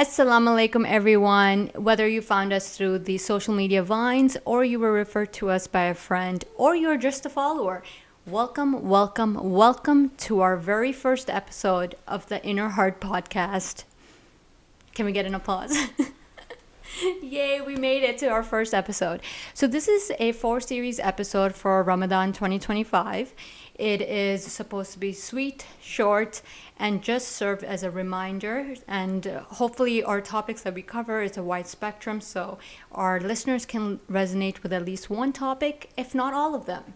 Assalamu alaikum, everyone. Whether you found us through the social media vines or you were referred to us by a friend or you're just a follower, welcome, welcome, welcome to our very first episode of the Inner Heart podcast. Can we get an applause? Yay, we made it to our first episode. So this is a 4-series episode for Ramadan 2025. It is supposed to be sweet, short, and just serve as a reminder. And hopefully our topics that we cover is a wide spectrum, so our listeners can resonate with at least one topic, if not all of them.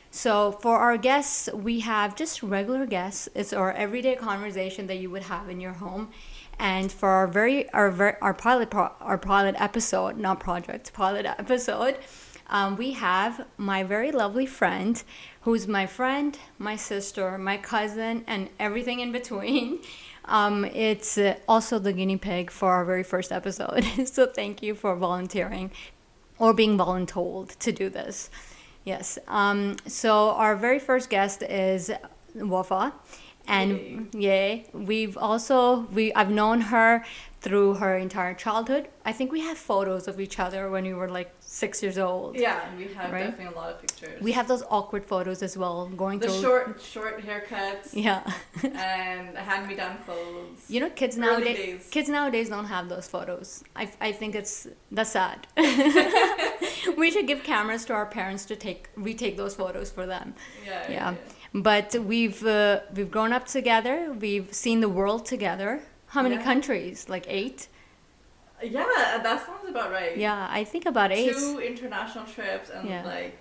So for our guests, we have just regular guests. It's our everyday conversation that you would have in your home. And for our pilot episode, not project, pilot episode, we have my very lovely friend, who's my friend, my sister, my cousin, and everything in between. It's also the guinea pig for our very first episode. So thank you for volunteering or being voluntold to do this. Yes. So our very first guest is Wafa. And yay, I've known her through her entire childhood. I think we have photos of each other when we were like 6 years old. Yeah, we have definitely a lot of pictures. We have those awkward photos as well, going the through short haircuts. Yeah. And hand-me-down clothes. You know, kids nowadays don't have those photos. I think that's sad. We should give cameras to our parents to retake those photos for them. Yeah. But we've grown up together. We've seen the world together. How many countries? Like 8? Yeah, that sounds about right. Yeah, I think about 8. 2 international trips and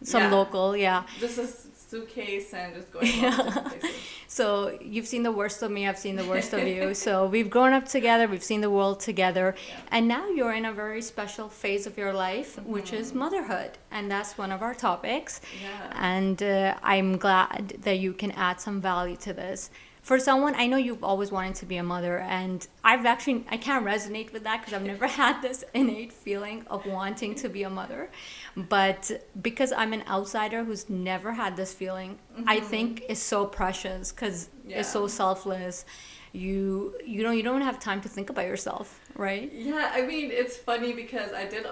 some local, just a suitcase and just going different places. So you've seen the worst of me, I've seen the worst of you. So we've grown up together, we've seen the world together. Yeah. And now you're in a very special phase of your life, which is motherhood. And that's one of our topics. Yeah. And I'm glad that you can add some value to this. For someone, I know you've always wanted to be a mother, and I can't resonate with that because I've never had this innate feeling of wanting to be a mother. But because I'm an outsider who's never had this feeling, I think it's so precious because it's so selfless. You don't have time to think about yourself, right? Yeah, I mean, it's funny because I did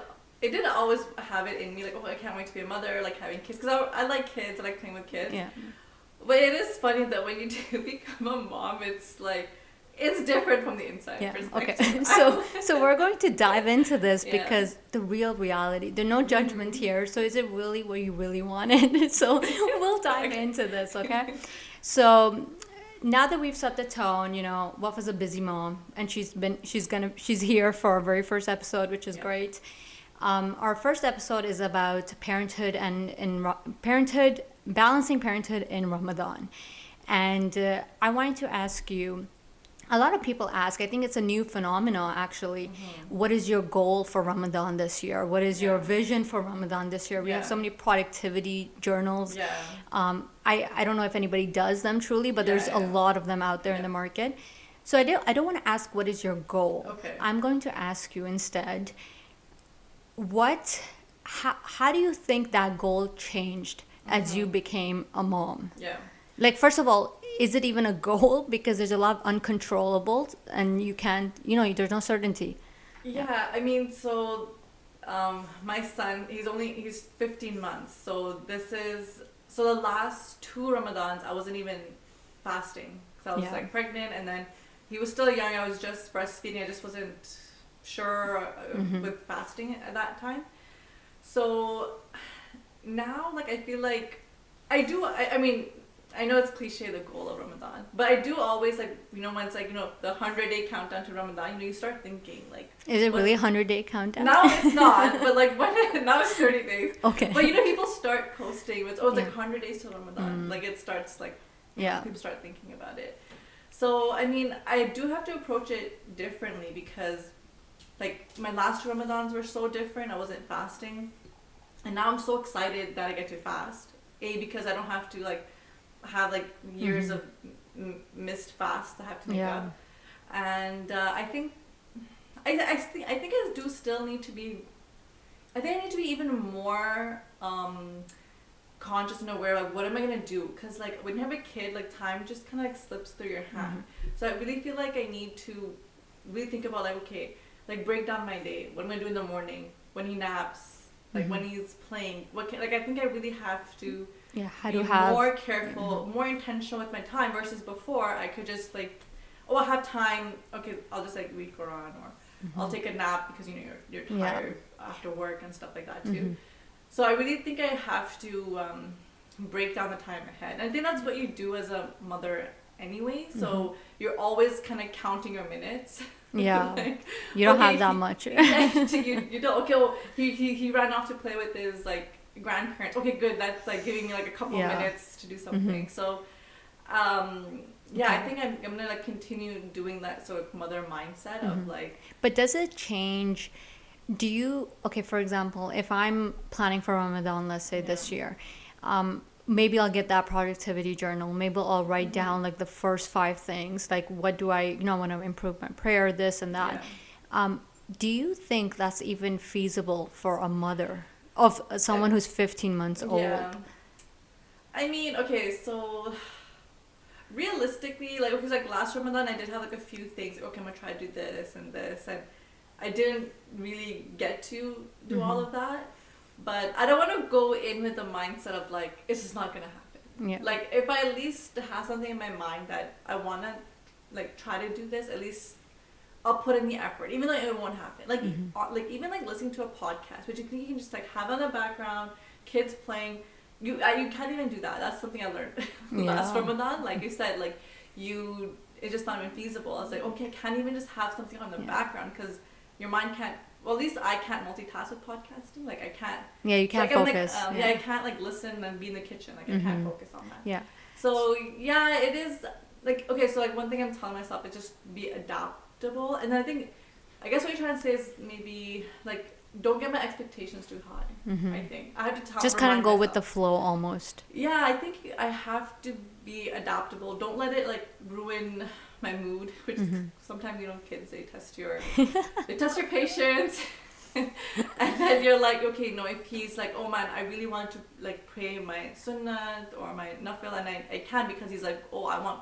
always have it in me, like, oh, I can't wait to be a mother, like having kids, because I like kids, I like playing with kids. Yeah. But it is funny that when you do become a mom, it's like, it's different from the inside perspective. Okay. So we're going to dive into this because the real reality, there's no judgment here. So is it really what you really wanted? So we'll dive into this, okay? So now that we've set the tone, Wafa's a busy mom, and she's here for our very first episode, which is great. Our first episode is about parenthood balancing parenthood in Ramadan. And I wanted to ask you, a lot of people ask, I think it's a new phenomenon actually, what is your goal for Ramadan this year? What is your vision for Ramadan this year? We have so many productivity journals. I don't know if anybody does them truly, but there's a lot of them out there in the market. So I don't want to ask what is your goal. Okay. I'm going to ask you instead, how do you think that goal changed as you became a mom? Yeah. Like, first of all, is it even a goal? Because there's a lot of uncontrollables and you can't, there's no certainty. Yeah, I mean, so my son, he's 15 months. So the last 2 Ramadans, I wasn't even fasting. So I was like pregnant, and then he was still young. I was just breastfeeding. I just wasn't sure with fasting at that time. So now, like, I feel like I mean, I know it's cliche, the goal of Ramadan, but I do always, like, when it's like, the 100-day countdown to Ramadan, you start thinking, like, is it really a 100-day countdown? Now it's not, but like now it's 30 days. Okay. But people start posting, it's like 100 days till Ramadan. Like, it starts, like, people start thinking about it. So, I mean, I do have to approach it differently because, like, my last 2 Ramadans were so different. I wasn't fasting. And now I'm so excited that I get to fast. Because I don't have to, like, have, like, years of missed fasts I have to make up. And I think I do still need to be... I think I need to be even more conscious and aware, like, what am I going to do? Because, like, when you have a kid, like, time just kind of, like, slips through your hand. So I really feel like I need to really think about like, okay, like break down my day. What am I doing in the morning? When he naps, like when he's playing. Like I think I really have to be more careful, more intentional with my time versus before I could just like, oh, I have time. Okay, I'll just like read Quran or I'll take a nap because you know you're tired after work and stuff like that too. So I really think I have to break down the time ahead. And I think that's what you do as a mother anyway. So you're always kind of counting your minutes. Yeah, like, you don't have that much. you don't. Okay, well, he ran off to play with his like grandparents. Okay, good. That's like giving me like a couple minutes to do something. So, I think I'm gonna like continue doing that sort of mother mindset of like. But does it change? Do you, okay, for example, if I'm planning for Ramadan, let's say this year, maybe I'll get that productivity journal. Maybe I'll write down like the first 5 things, like what do I, I want to improve my prayer, this and that. Do you think that's even feasible for a mother of someone who's 15 months old? Yeah. I mean, okay, so realistically, like, because like last Ramadan, I did have like a few things. Okay, I'm gonna try to do this and this, and I didn't really get to do all of that. But I don't want to go in with the mindset of like, it's just not gonna happen. Yeah. Like, if I at least have something in my mind that I wanna like try to do this, at least I'll put in the effort, even though it won't happen. Like, like even like listening to a podcast, which you can just like have on the background, kids playing. You can't even do that. That's something I learned last Ramadan. Like you said, like it's just not even feasible. I was like, okay, I can't even just have something on the background because your mind can't. Well, at least I can't multitask with podcasting. Like I can't. Yeah, you can't like, focus. I can't like listen and be in the kitchen. Like I can't focus on that. Yeah. So yeah, it is like okay. So like one thing I'm telling myself is just be adaptable, and I guess what you're trying to say is maybe like don't get my expectations too high. I think I have to just kind of go with the flow almost. Yeah, I think I have to be adaptable. Don't let it like ruin my mood, which sometimes kids they test your patience. And then you're like, okay, no, if he's like, oh man, I really want to like pray my sunnah or my nafil and I can because he's like, oh, I want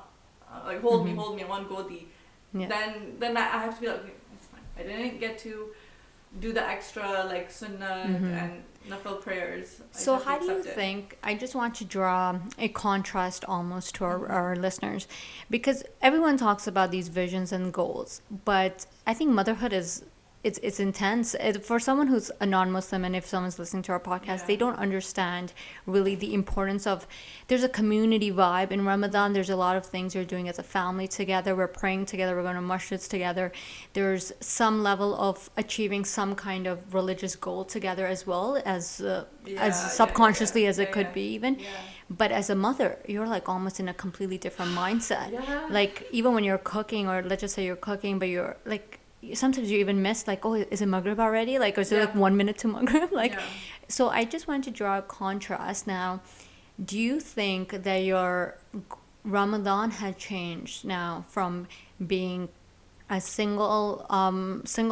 like hold me, I want godi. Then I have to be like, okay, it's fine. I didn't get to do the extra like sunnah and nafil prayers. So how do you think, I just want to draw a contrast almost to our listeners, because everyone talks about these visions and goals, but I think motherhood is it's intense. For someone who's a non-Muslim, and if someone's listening to our podcast, they don't understand really the importance of, there's a community vibe in Ramadan. There's a lot of things you're doing as a family together. We're praying together. We're going to masjids together. There's some level of achieving some kind of religious goal together as well, as subconsciously as it could be even. But as a mother, you're like almost in a completely different mindset. Like even when you're cooking, or let's just say you're cooking, but you're like, sometimes you even miss like, oh, is it Maghrib already? Like, or is it like 1 minute to Maghrib? Like, so I just wanted to draw a contrast. Now, do you think that your Ramadan had changed now from being a single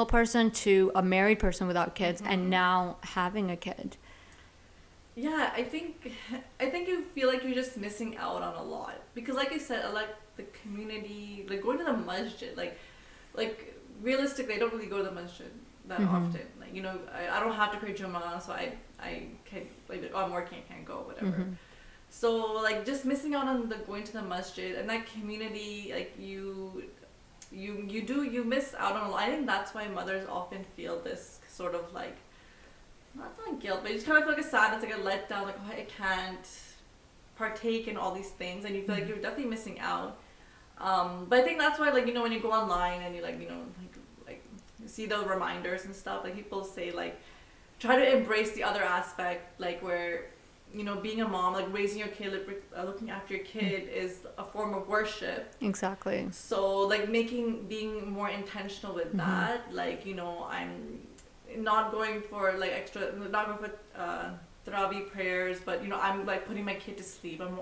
person to a married person without kids and now having a kid? Yeah, I think you feel like you're just missing out on a lot because, like I said, I like the community, like going to the masjid, like. Realistically, I don't really go to the masjid that often. Like, I don't have to pray Jummah, so I can't, like, I'm working, I can't go, whatever. So, like, just missing out on the going to the masjid and that community, like, you miss out on a lot. I think that's why mothers often feel this sort of, like, not guilt, but you just kind of feel like a sadness, like a letdown, like, oh, I can't partake in all these things, and you feel like you're definitely missing out. But I think that's why, like, when you go online and you like see the reminders and stuff, like people say like try to embrace the other aspect, like where being a mom, like raising your kid, looking after your kid is a form of worship. Exactly. So like being more intentional with that, like I'm not going for like not going for Tarawih prayers, but I'm like putting my kid to sleep. I'm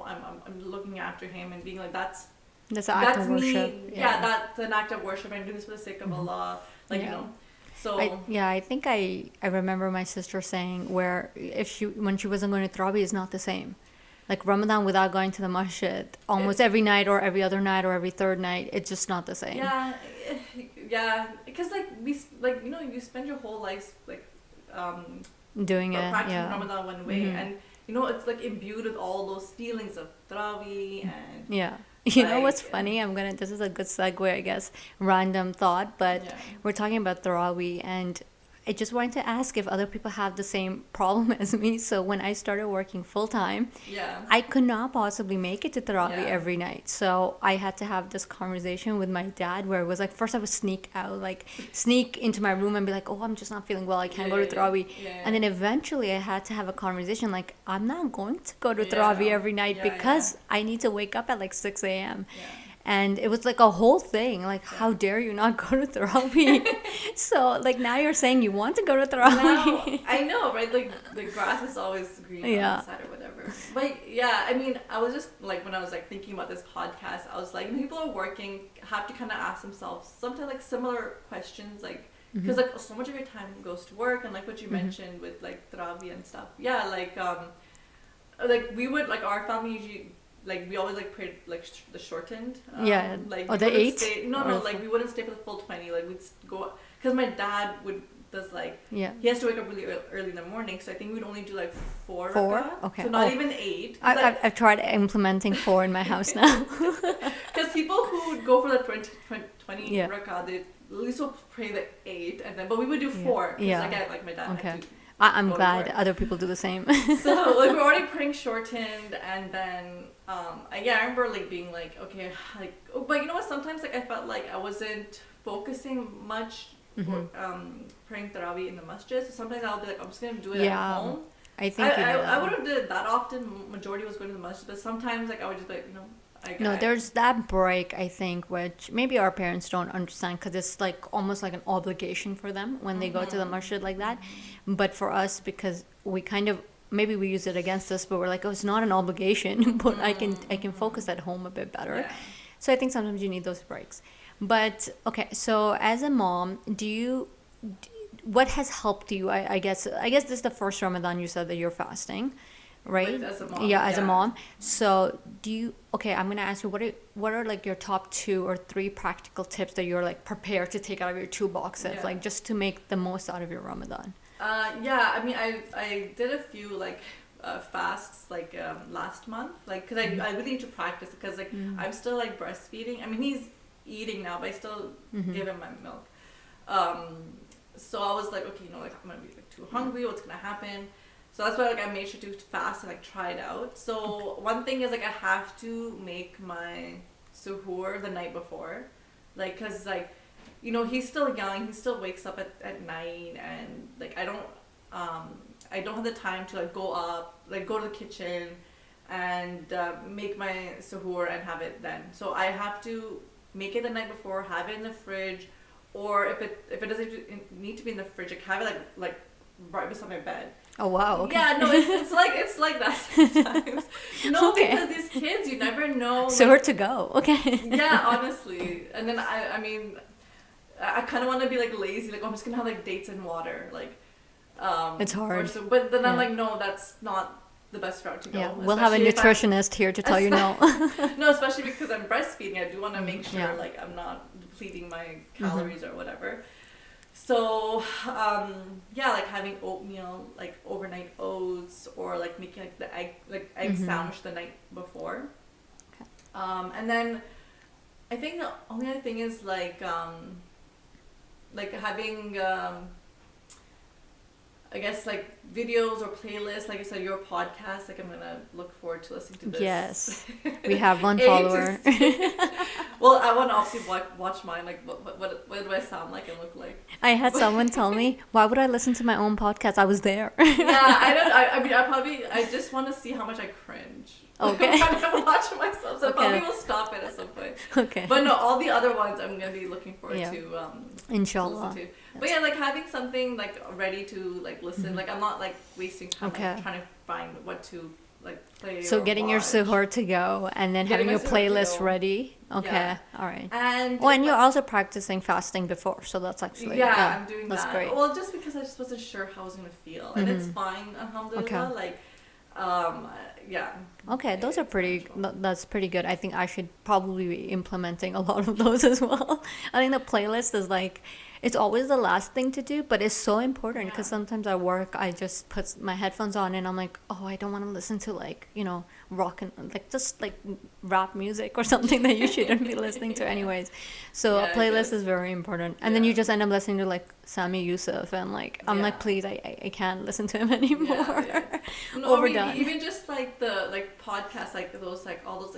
looking after him and being like that's an act of worship. Yeah, that's an act of worship. I'm doing this for the sake of Allah. Like, so. I think I remember my sister saying where when she wasn't going to Tarawih is not the same. Like Ramadan without going to the masjid, almost every night or every other night or every third night, it's just not the same. Yeah, yeah, because like like you know you spend your whole life like doing it, practicing yeah. Ramadan one way, and you know it's like imbued with all those feelings of Tarawih and Yeah. You know what's like funny? This is a good segue, I guess, random thought, but yeah. we're talking about Tarawih, and I just wanted to ask if other people have the same problem as me. So when I started working full time, Yeah. I could not possibly make it to Tarawih Yeah. every night. So I had to have this conversation with my dad where it was like, first I would sneak out, like sneak into my room and be like, oh, I'm just not feeling well. I can't go to Tarawih. And then eventually I had to have a conversation like, I'm not going to go to Tarawih every night because I need to wake up at like 6 a.m. Yeah. And it was like a whole thing, like, how dare you not go to Tarawih? So, like, now you're saying you want to go to Tarawih. Now, I know, right? Like, the grass is always green on the side or whatever. But, yeah, I mean, I was just, like, when I was, like, thinking about this podcast, I was like, people are working, have to kind of ask themselves sometimes, like, similar questions, like, because, like, so much of your time goes to work, and, like, what you mentioned with, like, Tarawih and stuff. Yeah, like, we would, like, our family usually... Like, we always, like, prayed, like, the shortened. Like, the 8? Like, we wouldn't stay for the full 20. Like, we'd go... Because my dad does, like... Yeah. He has to wake up really early in the morning, so I think we'd only do, like, 4. 4? Okay. So not even 8. I've tried implementing 4 in my house now. Because people who would go for the 20 rakah, they at least will pray the 8, and then... But we would do 4. Because, again, like, my dad had to... I'm glad other people do the same. So, like, we're already praying shortened, and then, I remember, like, being like, okay, like, but you know what, sometimes, like, I felt like I wasn't focusing much praying Tarawih in the masjid, so sometimes I'll be like, I'm just gonna do it at home. I think I wouldn't do it that often, majority was going to the masjid, but sometimes, like, I would just be like, you know, there's that break, I think, which maybe our parents don't understand because it's like almost like an obligation for them when they go to the masjid like that. But for us, because we kind of, maybe we use it against us, but we're like, oh, it's not an obligation, but I can focus at home a bit better. Yeah. So I think sometimes you need those breaks. But okay, so as a mom, what has helped you? I guess this is the first Ramadan you said that you're fasting. Right? As a mom. Yeah, as a mom. So I'm going to ask you, what are like your top 2 or 3 practical tips that you're like prepared to take out of your toolbox, like just to make the most out of your Ramadan? I mean, I did a few like fasts like last month, like, because I really need to practice because like I'm still like breastfeeding. I mean, he's eating now, but I still give him my milk. So I was like, okay, you know, like I'm going to be like too hungry. What's going to happen? So that's why, like, I made sure to fast and, like, try it out. So one thing is, like, I have to make my suhoor the night before. Like, because, like, you know, he's still young. He still wakes up at night. And, like, I don't have the time to, like, go to the kitchen and make my suhoor and have it then. So I have to make it the night before, have it in the fridge. Or if it doesn't need to be in the fridge, I have it, like right beside my bed. Oh wow! Okay. Yeah, no, it's like that sometimes. No, because these kids, you never know. So where to go? Okay. Yeah, honestly, and then I mean, I kind of want to be like lazy, like, oh, I'm just gonna have like dates and water, like. It's hard. But then I'm like, no, that's not the best route to go. Yeah, we'll have a nutritionist here to tell you no. No, especially because I'm breastfeeding, I do want to make sure like I'm not depleting my calories or whatever. So, like having oatmeal, like overnight oats, or like making like the egg sandwich the night before. Okay. And then I think the only other thing is like having I guess like videos or playlists, like I said, your podcast, like I'm gonna look forward to listening to this. Yes, we have one follower. Well, I want to obviously watch mine, like what do I sound like and look like? I had someone tell me, why would I listen to my own podcast? I was there. Yeah, I mean, I just want to see how much I cringe. Okay. I'm watching myself, so I probably will stop it at some point. Okay. But no, all the other ones I'm gonna be looking forward to. Inshallah. To. But yeah, like having something like ready to like listen. Like I'm not like wasting time like, trying to find what to like play. So or getting your watch. suhoor to go and then having your playlist ready. Okay. Yeah. All right. And you're also practicing fasting before, so that's actually I'm doing that's that. Great. Well, just because I just wasn't sure how I was gonna feel, and it's fine, alhamdulillah. Okay. Like, Yeah. Okay, those are that's pretty good. I think I should probably be implementing a lot of those as well. I think the playlist is like, it's always the last thing to do, but it's so important because Yeah. sometimes at work I just put my headphones on and I'm like, oh, I don't want to listen to like, rock and like just like rap music or something that you shouldn't be listening to anyways. So a Yeah, I playlist guess. is very important. And then you Yeah. just end up listening to like Sami Yusuf and like, I'm like, Yeah. please, I can't listen to him anymore. Yeah, yeah. No, or maybe Overdone. even just like the like podcasts, like those like all those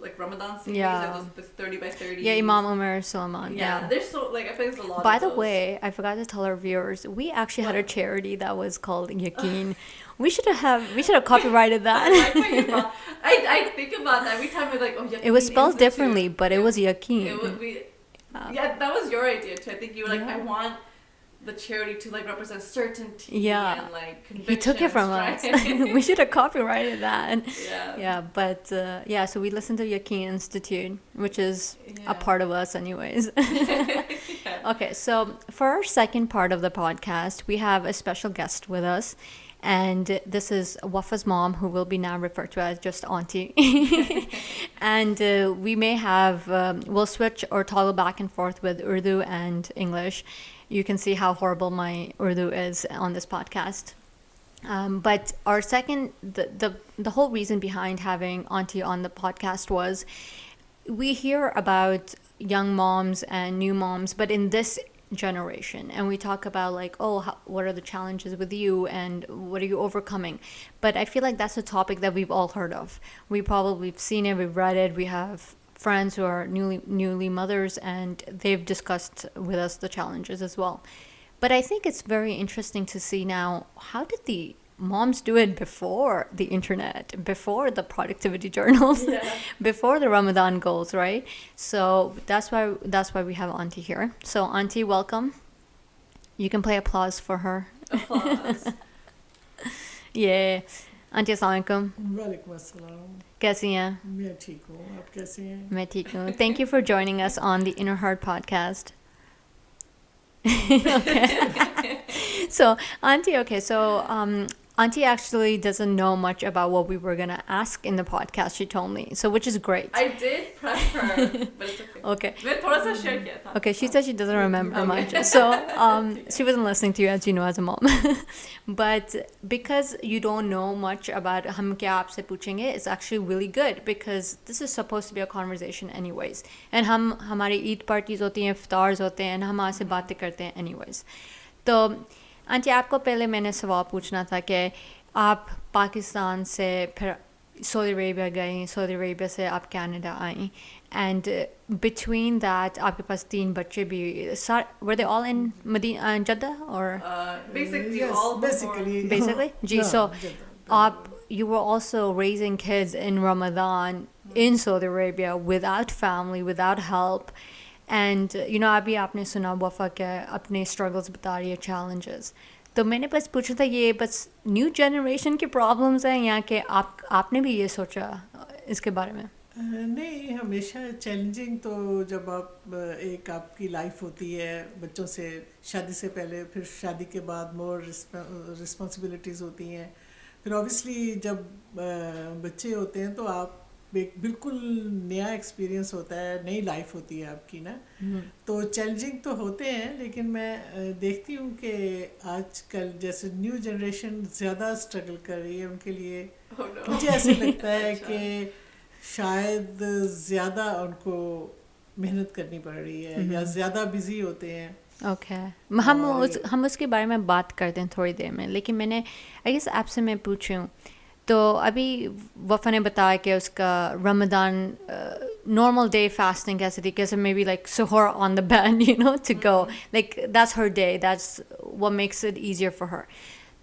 like Ramadan series, Yeah. like those 30 by 30. Yeah, Imam Umar Sulaiman. Yeah, Yeah. there's so like I think there's a lot By of the those. way, I forgot to tell our viewers, we actually had a What? charity that was called Yaqeen. We should have copyrighted I that. like what you brought. I think about that every time I like, oh yeah. It was spelled Institute. differently, but it was Yaqeen. It would be. Uh, Yeah, that was your idea too. I think you were like, Yeah. I want the charity to like represent certainty Yeah. and like He conviction. took it from us. We should have copyrighted that. Yeah. Yeah, but yeah, so we listened to Yaqeen Institute, which is Yeah. a part of us anyways. Yeah. Okay, so for our second part of the podcast, we have a special guest with us. And this is Wafa's mom, who will be now referred to as just Auntie. And we may have, we'll switch or toggle back and forth with Urdu and English. You can see how horrible my Urdu is on this podcast. But our second, the whole reason behind having Auntie on the podcast was we hear about young moms and new moms, but in this generation, and we talk about like, oh, what are the challenges with you and what are you overcoming? But I feel like that's a topic that we've all heard of. We probably have seen it, we've read it, we have friends who are newly mothers, and they've discussed with us the challenges as well. But I think it's very interesting to see now, how did the moms do it before the internet, before the productivity journals, Yeah. before the Ramadan goals, right? So that's why we have Auntie here. So Auntie, welcome. You can play applause for her. Applause. Yeah. Auntie, अस्सलाम वालेकुम. वालेकुम अस्सलाम. कैसी हैं? मैं ठीक हूँ, आप कैसे हैं? मैं ठीक हूँ. Thank you for joining us on the Inner Heart podcast. Okay. So Auntie, Auntie actually doesn't know much about what we were gonna ask in the podcast. She told me, so which is great. I did prep her, but it's okay. Okay. मैं थोड़ा सा share किया था. Okay, she said she doesn't remember Okay. much. So she wasn't listening to you, as you know, as a mom. But because you don't know much about हम क्या आपसे पूछेंगे, it's actually really good because this is supposed to be a conversation anyways. And हमारी Eid parties होती हैं, इफ्तार्स होते हैं, and हम आपसे बातें करते हैं anyways. तो आंटी, आपको पहले मैंने सवाल पूछना था कि आप पाकिस्तान से फिर सऊदी अरेबिया गई, सऊदी अरेबिया से आप Canada I, and between that आपके पास 3 बच्चे भी, were they all in Medina, Jeddah, or Basically, Yes, all basically. basically? Gee, No, so Jeddah. you were also raising kids in Ramadan in Saudi Arabia without family, without help. And अभी आपने सुना वफा के अपने struggles बता रही है, challenges. तो मैंने बस पूछा था, ये बस न्यू जनरेशन के प्रॉब्लम्स हैं या कि आपने भी ये सोचा इसके बारे में? नहीं, हमेशा चैलेंजिंग तो जब आप एक आपकी लाइफ होती है बच्चों से, शादी से पहले, फिर शादी के बाद मोर रिस्पॉन्सिबिलिटीज़ होती हैं, फिर ऑब्वियसली जब बच्चे होते हैं तो आप एक बिल्कुल नया एक्सपीरियंस होता है, नई लाइफ होती है आपकी ना. तो चैलेंजिंग तो होते हैं, लेकिन मैं देखती हूँ कि आजकल जैसे न्यू जनरेशन ज़्यादा स्ट्रगल कर रही है, उनके लिए Oh, no. मुझे ऐसे लगता है अच्छा. कि शायद ज़्यादा उनको मेहनत करनी पड़ रही है या ज़्यादा बिजी होते हैं. ओके, हम उसके बारे में बात करते हैं थोड़ी देर में, लेकिन मैंने आई गेस आपसे मैं पूछूं तो अभी वफ़ा ने बताया कि उसका रमज़ान नॉर्मल डे फास्टिंग कैसे थी, कैसे may be like suhoor on the bed to go, like that's her day, that's what makes it easier for her.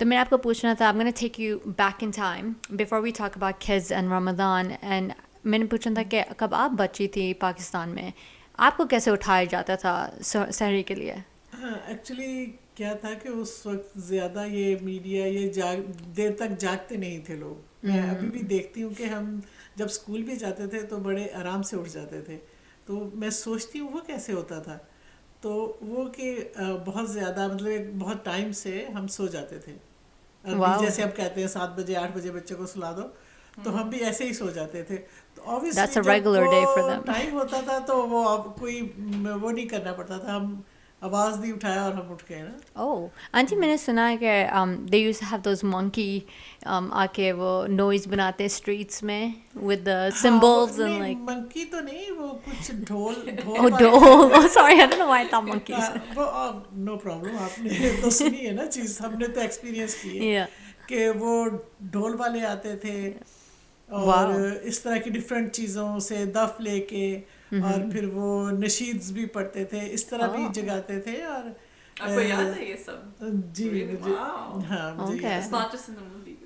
तो मैं आपको पूछना था, I am gonna take you back in time before we talk about kids and Ramzan, and मैंने पूछना था कि कब आप बच्ची थी पाकिस्तान में, आपको कैसे उठाया जाता था सहरी के लिए? एक्चुअली क्या था कि उस वक्त ज़्यादा ये मीडिया ये देर तक जागते नहीं थे लोग. मैं अभी भी देखती हूँ कि हम जब स्कूल भी जाते थे तो बड़े आराम से उठ जाते थे. तो मैं सोचती हूँ वो कैसे होता था. तो वो कि बहुत ज़्यादा मतलब बहुत टाइम से हम सो जाते थे. अभी जैसे अब कहते हैं 7 बजे 8 बजे बच्चे को सुला दो, तो हम भी ऐसे ही सो जाते थे। तो That's a ऑब्वियसली regular जब day for वो them. टाइम होता था तो वो अब कोई वो नहीं करना पड़ता था, हम आवाज़ नहीं उठाया और हम उठ गए ना। Oh, आंटी मैंने सुना है कि they used to have those monkey आके वो noise बनाते हैं streets में with the हाँ, symbols and नहीं like मंकी तो नहीं, वो कुछ ढोल ढोल oh वाले dole. Oh sorry, I don't know why I thought monkeys. वो नो प्रॉब्लम, आपने तो सुनी है ना चीज़, हमने तो एक्सपीरियंस की है Yeah. कि वो ढोल वाले आते थे और Wow. इस तरह की डिफरेंट चीज़ों से दफ लेके और फिर वो नशीद्स भी पढ़ते थे, इस तरह भी Oh. जगाते थे। और आपको याद है ये सब? जी Really? मुझे Wow. हाँ मुझे Okay. याद It's not just in the movies.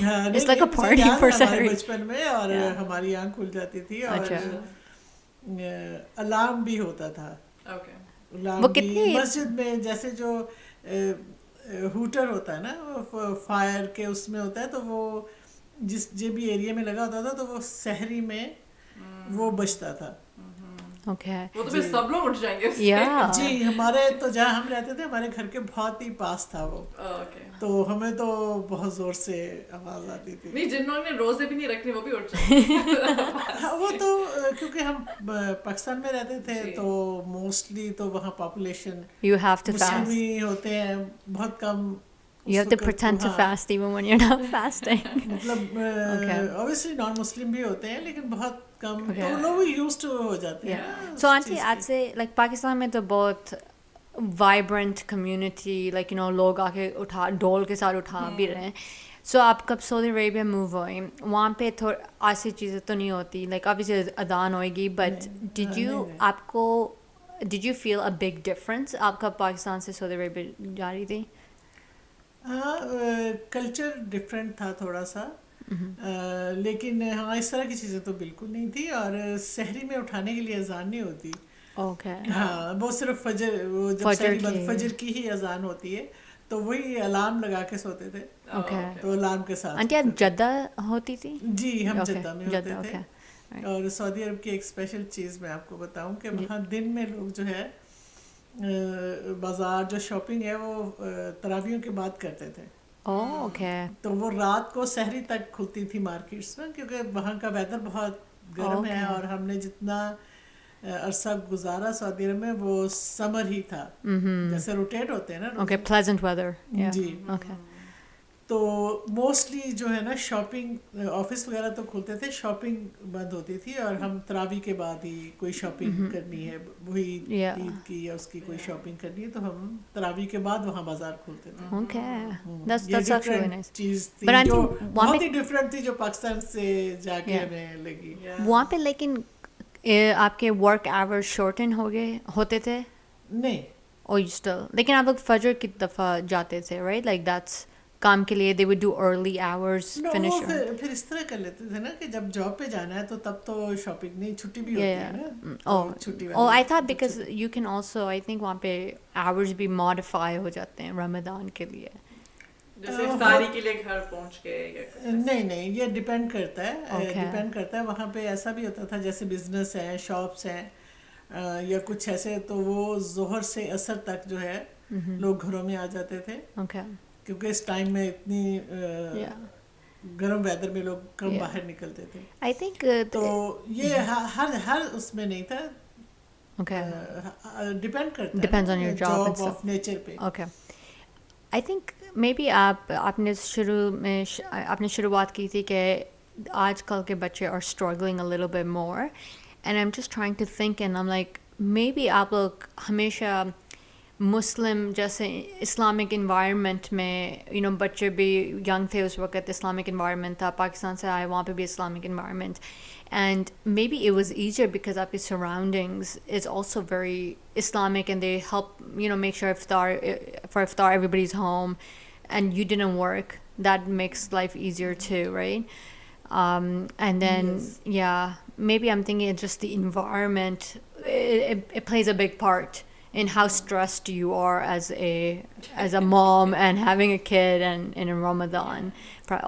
हाँ, It's नहीं, like a मुझे party याद for है हमारे Saturday. बचपन में, और Yeah. हमारी आँख खुल जाती थी और अच्छा। अलार्म भी होता था। Okay. अलार्म वो भी कितनी- मस्जिद में जैसे जो हूटर होता है ना, वो फायर के उसमें होता है, तो वो जो भी एरिया में लगा होता था तो वो सहरी में वो बजता था। Okay. वो तो फिर सब लोग उठ जाएंगे उससे। Yeah. जी, हमारे तो जहाँ हम रहते थे हमारे घर के बहुत ही पास था वो, Oh, okay. तो हमें तो बहुत जोर से आवाज आती थी। नहीं, जिन लोगों ने रोजे भी नहीं रखनी वो भी उठ जाएंगे। हाँ, वो तो क्योंकि हम पाकिस्तान में रहते थे जी। तो मोस्टली तो वहाँ population You have to Muslim fast. ही होते हैं, बहुत कम। You have to pretend to fast even when you're not fasting. मतलब Okay. ऑब्वियसली नॉन मुस्लिम भी होते हैं लेकिन बहुत कम, Okay. तो वो लोग यूज्ड टू हो जाते हैं Yeah. ना So उस auntie, चीज़ I'd की। say like पाकिस्तान में तो बहुत vibrant community, like you know लोग आके उठा ढोल के साथ उठा भी रहे हैं. So आप कब सऊदी अरेबिया मूव हुए, वहाँ पे थोड़ा ऐसी चीज़ें तो नहीं होती, like obviously अदान होएगी, but नहीं, did हाँ, you नहीं। आपको did you feel a big difference आप कब पाकिस्तान से सऊदी अरेबिया जा रही थी? हाँ, कल्चर डिफरेंट था थोड़ा सा, लेकिन हाँ इस तरह की चीज़ें तो बिल्कुल नहीं थी। और सहरी में उठाने के लिए अजान नहीं होती। Okay. हाँ, वो सिर्फ फजर, वो जब फजर सहरी की। बाद फजर की ही अजान होती है, तो वही अलार्म लगा के सोते थे, Okay. तो अलार्म के साथ आंटी आप सोते थे। जद्दा होती थी? जी, हम Okay, जद्दा में होते जद्दा, थे। okay. और सऊदी अरब की एक स्पेशल चीज़ मैं आपको बताऊं कि जी। वहाँ दिन में लोग जो है बाज़ार जो शॉपिंग है वो तरावियों के बाद करते थे, Oh, okay. तो वो रात को सहरी तक खुलती थी मार्केट्स में, क्योंकि वहाँ का वेदर बहुत गर्म है। Okay. और हमने जितना अरसा गुजारा सऊदी अरब में वो समर ही था, जैसे रोटेट होते हैं ना Okay, रोज़। pleasant weather. Yeah. जी। Okay. तो मोस्टली जो है ना शॉपिंग, ऑफिस वगैरह तो खुलते थे, शॉपिंग बंद होती थी, और हम तरावी के बाद ही कोई शॉपिंग करनी है, वही Yeah. ईद की या उसकी कोई शॉपिंग करनी है, तो हम तरावी के बाद वहाँ बाजार खोलते थे। Okay. That's ये that's actually different nice. चीज़ थी But I जो think वहाँ बहुत पे- ही डिफरेंट थी, जो पाकिस्तान से जाके Yeah. हमें लगी। Yeah. वहाँ पे लेकिन आपके वर्क आवर्स शॉर्टन हो गए होते थे? नहीं, Or you still? लेकिन आप लोग फजर की दफ़ा जाते थे, right? Like that's काम के लिए they would do early hours, no, finish. वो फिर इस तरह कर लेते थे ना कि जब जॉब पे जाना है तो तब तो शॉपिंग नहीं, छुट्टी भी होती Yeah. है yeah. ना, Oh, तो छुट्टी oh, वाले I thought दिन because छुट्टी- you can also, I think वहाँ पे hours भी modify हो जाते हैं रमज़ान के लिए. जैसे इफ्तारी के लिए घर पहुंच के या कुछ ऐसा। नहीं नहीं, ये डिपेंड करता है, Okay. डिपेंड करता है। वहाँ पे ऐसा भी होता था जैसे बिजनेस है, शॉप्स हैं या कुछ ऐसे, तो वो जोहर से असर तक जो है लोग घरों में आ जाते थे, Okay. क्योंकि इस टाइम में इतनी Yeah. गर्म वेदर में लोग कम Yeah. बाहर निकलते थे। I think तो ये हर उसमें नहीं था, okay. डिपेंड करता है Depends on your job and job stuff. Of nature पे। Okay. I think maybe आपने शुरुआत की थी कि आजकल के बच्चे are struggling a little bit more, and I'm just trying to think, and I'm like maybe आप लोग हमेशा मुस्लिम जैसे इस्लामिक इन्वायरमेंट में बच्चे भी यंग थे उस वक्त, इस्लामिक इन्वायरमेंट था, पाकिस्तान से आए वहाँ पे भी Islamic environment, and maybe it was easier because आपके surroundings is also very Islamic, and they help make sure for iftar everybody's home and you didn't work. That makes life easier too, right? And then Yes. yeah, maybe I'm thinking it's just the environment, it plays a big part in how stressed you are as a mom and having a kid and in Ramadan.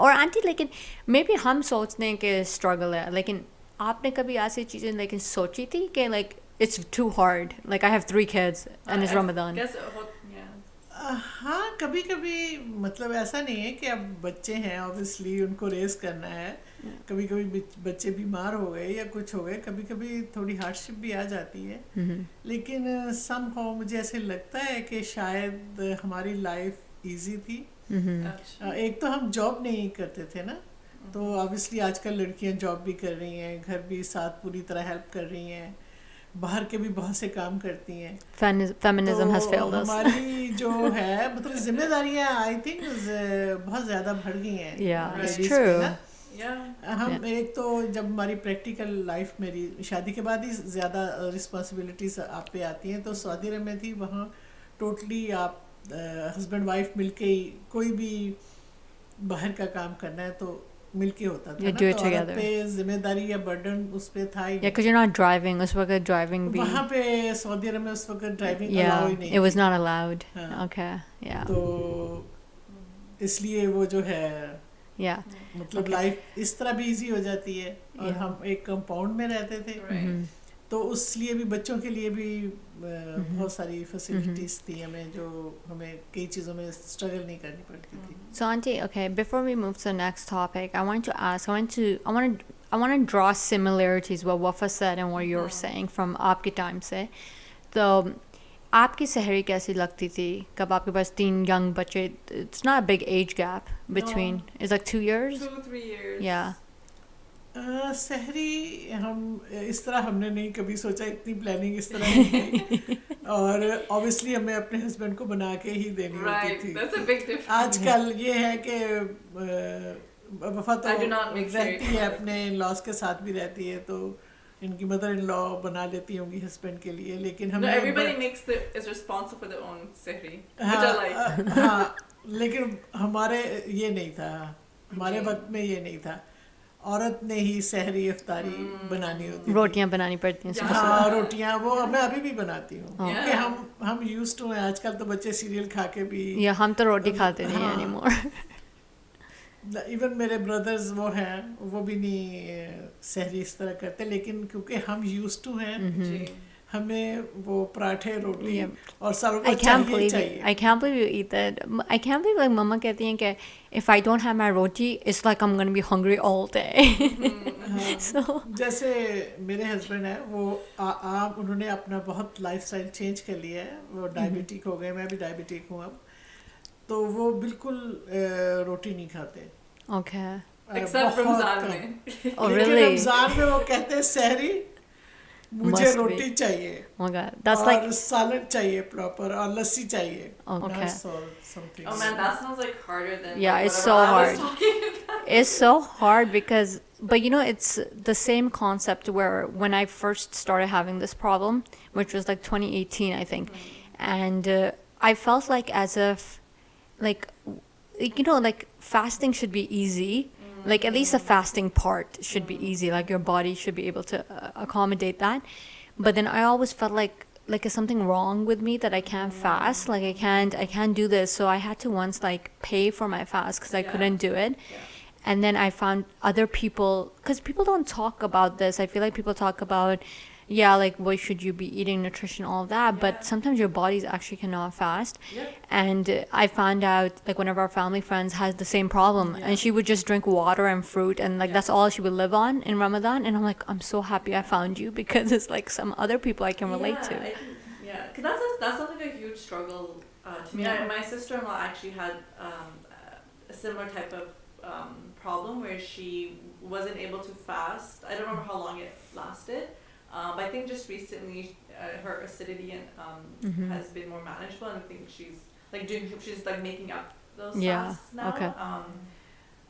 Or auntie, लेकिन maybe हम सोचते हैं कि struggle है, लेकिन आपने कभी ऐसी चीजें लेकिन सोची थी कि like it's too hard, like I have 3 kids and it's I Ramadan. guess, yeah. हाँ कभी कभी मतलब ऐसा नहीं है कि अब बच्चे हैं ऑब्वियसली उनको रेस करना है, कभी कभी बच्चे बीमार हो गए या कुछ हो गए, कभी कभी थोड़ी हार्डशिप भी आ जाती है, लेकिन समहाउ मुझे ऐसे लगता है कि शायद हमारी लाइफ इजी थी। अच्छा। एक तो हम जॉब नहीं करते थे ना, तो ऑब्वियसली आजकल लड़कियां जॉब भी कर रही हैं, घर भी साथ पूरी तरह हेल्प कर रही हैं, बाहर के भी बहुत से काम करती हैं। Feminism has तो failed us. हमारी जो है मतलब जिम्मेदारियां आई थिंक बहुत ज़्यादा बढ़ गई हैं Yeah, it's लेडीज़ पे true. ना। Yeah. हम एक तो जब हमारी प्रैक्टिकल लाइफ मेरी शादी के बाद ही ज़्यादा रिस्पॉन्सिबिलिटीज आप पे आती हैं, तो सऊदी अरब में थी, वहाँ टोटली आप हस्बैंड वाइफ मिलके ही कोई भी बाहर का काम करना है तो मिलके होता था You ना, do it तो औरत together. पे जिम्मेदारी या बर्डन उस पे था ही Yeah, नहीं। because you're not driving. उस वक्त driving भी. वहाँ पे सऊदी अरब में उस वक्त ड्राइविंग अलाउ Yeah, ही नहीं it was थी। not allowed. हाँ। Okay, yeah, तो इसलिए वो जो है yeah. मतलब Okay. लाइफ इस तरह भी इजी हो जाती है, और Yeah. हम एक कंपाउंड में रहते थे, Right. तो उसलिए भी बच्चों के लिए भी बहुत सारी फैसिलिटीज थी हमें, जो हमें कई चीज़ों में स्ट्रगल नहीं करनी पड़ती थी। So, Auntie, okay, before we move to the next topic, I want to ask, I want to draw similarities what Wafa said and what you're saying from आपके time से. तो आपकी सहरी कैसी लगती थी कब आपके पास 3 young बच्चे? It's not a big age gap between. No. It's like 2 years. 2-3 years. Yeah. सहरी हम इस तरह हमने नहीं कभी सोचा, इतनी प्लानिंग इस तरह नहीं की, और ऑब्वियसली हमें अपने हस्बैंड को बना के ही देनी होती Right. थी। That's a big difference. आजकल ये है कि वफा तो I do not mix रहती है, cereal. अपने लॉस के साथ भी रहती है, तो इनकी मदर इन लॉ बना लेती होंगी हस्बैंड के लिए, लेकिन No, हमें everybody is responsible for their own sehri, which हाँ, I like. हाँ, लेकिन हमारे ये नहीं था, हमारे जी। वक्त में ये नहीं था, औरत ने ही सहरी इफ्तारी बनानी होती थी। रोटियां बनानी पड़ती हैं सुबह सुबह. हाँ रोटियां, वो मैं अभी भी बनाती हूँ, हाँ। क्योंकि हम यूज्ड टू हैं। आजकल तो बच्चे सीरियल खा के भी, या हम तो रोटी खाते नहीं हाँ। anymore. इवन मेरे ब्रदर्स वो हैं, वो भी नहीं सहरी इस तरह करते, लेकिन क्योंकि हम यूज्ड टू हैं, जी. हमें वो पराठे रोटी Yeah. और सालों I को can't चाहिए believe चाहिए। I can't believe you eat that. I can't believe like mama कहती हैं कि if I don't have my roti, it's like I'm gonna be hungry all day. हाँ, So जैसे मेरे हस्बैंड है, वो उन्होंने अपना बहुत लाइफस्टाइल चेंज कर लिया है, वो डायबिटिक हो गए, मैं भी डायबिटिक हूँ अब, तो वो बिल्कुल रोटी नहीं खाते। okay. Except बहुत Ramzan कम। में. Oh लेकिन really? रमजान में वो कहते हैं सहरी मुझे Must रोटी be. चाहिए, Oh my god, that's और like सैलड चाहिए प्रॉपर, और लस्सी चाहिए। Okay. Nuts or something. Oh man, that sounds like harder than Yeah, like, it's whatever so I was hard. talking about. it's so hard because but you know it's the same concept where when I first started having this problem, which was like 2018 I think, and I felt like as if like you know like fasting should be easy, like at least the fasting part should be easy, like your body should be able to accommodate that, but then I always felt like is something wrong with me that I can't fast, like I can't do this, so I had to once like pay for my fast because I Yeah. couldn't do it. Yeah. And then I found other people, because people don't talk about this. I feel like people talk about, yeah, like what should you be eating, nutrition, all that. Yeah. But sometimes your bodies actually cannot fast. Yep. And I found out, like one of our family friends has the same problem, Yeah. and she would just drink water and fruit, and like Yeah. that's all she would live on in Ramadan. And I'm like, I'm so happy I found you, because it's like some other people I can relate to. I think, yeah, because that sounds like a huge struggle to me. Yeah. My sister-in-law actually had a similar type of problem where she wasn't able to fast. I don't remember how long it lasted, but I think just recently her acidity and has been more manageable, and I think she's like making up those Yeah, fasts now. okay.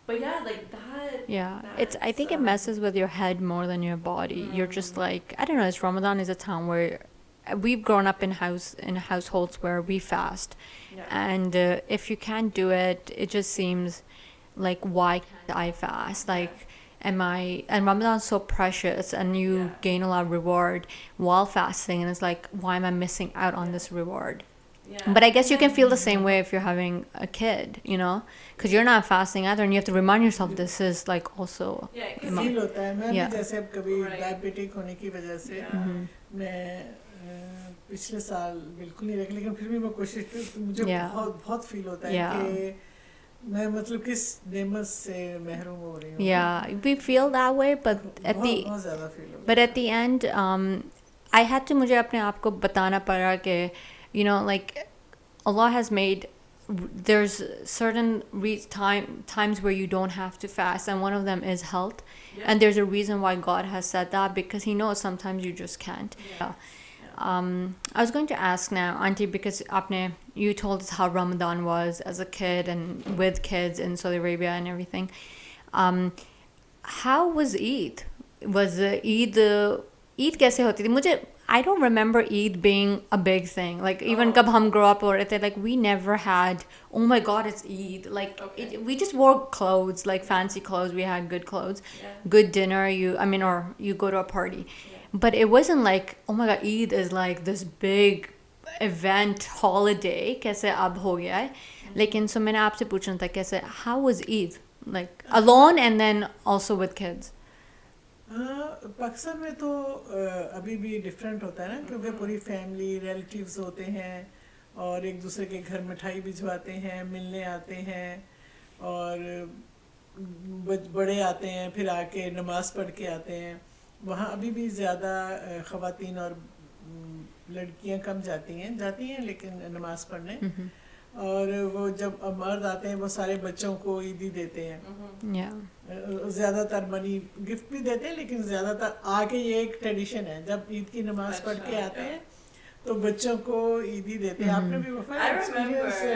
But yeah, like that. Yeah, it's. I that's, think it messes with your head more than your body. You're just like, I don't know. It's Ramadan is a time where we've grown up in households where we fast, Yeah. and if you can't do it, it just seems like, why can't I fast? Like, and Ramadan's so precious, and you Yeah. gain a lot of reward while fasting, and it's like, why am I missing out on this reward? Yeah. But I guess you can feel the same way if you're having a kid, you know, because you're not fasting either, and you have to remind yourself this is like also. Yeah, 'cause Ima- feel होता है, मैं भी Yeah. जैसे अब कभी Right. Diabetic होने की वजह से Yeah. मैं पिछले साल बिल्कुल नहीं रखी, लेकिन फिर भी मैं कोशिश की, तो मुझे बहुत बहुत फील होता है कि मैं मतलब किस नेमत से महरूम हो रही हूँ. Yeah, we feel that way, but at the बहुत ज़्यादा फील होता है. but at the end, I had to मुझे अपने आप को बताना पड़ा कि you know, like Allah has made, there's certain times where you don't have to fast, and one of them is health. Yeah. And there's a reason why God has said that, because he knows sometimes you just can't. Yeah. I was going to ask now, Auntie, because you told us how Ramadan was as a kid and with kids in Saudi Arabia and everything. How was Eid? Was Eid कैसे होती थी? मुझे, I don't remember Eid being a big thing. Like even कब हम grow up or like we never had, oh my God, it's Eid. Like we just wore clothes, like fancy clothes. We had good clothes, good dinner. Or you go to a party. But it wasn't like, oh my God, Eid is like this big event holiday. कैसे अब हो गया है? लेकिन so मैंने आपसे पूछना था कैसे, how was Eid? Like alone and then also with kids. Pakistan में तो अभी भी डिफरेंट होता है ना, क्योंकि पूरी फैमिली रिलेटिव्स होते हैं और एक दूसरे के घर मिठाई भिजवाते हैं, मिलने आते हैं, और बड़े आते हैं, फिर आके नमाज पढ़ के आते हैं. वहाँ अभी भी ज़्यादा ख़वातीन और लड़कियाँ कम जाती हैं लेकिन नमाज पढ़ने. और वो जब मर्द आते हैं वो सारे बच्चों को ईदी देते हैं. ज़्यादातर मनी गिफ्ट भी देते हैं, लेकिन ज़्यादातर आके ये एक ट्रेडिशन है, जब ईद की नमाज पढ़ के आते हैं तो बच्चों को ईदी देते हैं. आपने भी एक्सपीरियंस किया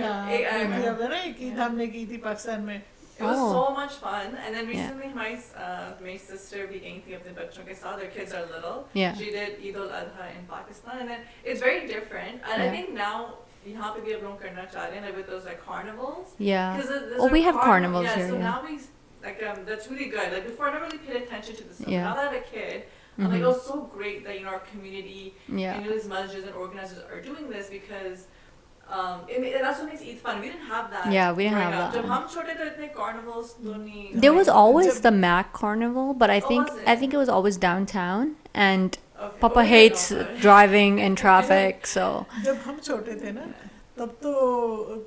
ना, एक ईद हमने की थी पाकिस्तान में. It was so much fun. And then recently my sister भी गई थी अपने बच्चों के साथ. Their kids are little. She did Eid al-Adha in Pakistan, and then it's very different. And I think now यहाँ पे भी अब लोग करना चाह रहे हैं with those like carnivals. We have carnivals here. So now we like that's really good. Like before I never really paid attention to this stuff. Now that I have a kid, I'm like, oh, so great that our community and these masjids and organizers are doing this, because that's what makes Eid fun. We didn't have that. We didn't have that. जब हम छोटे थे इतने carnivals तो नहीं. There was always the Mac Carnival, but I think it was always downtown, and Papa hates driving in traffic, so. जब हम छोटे थे ना, तब तो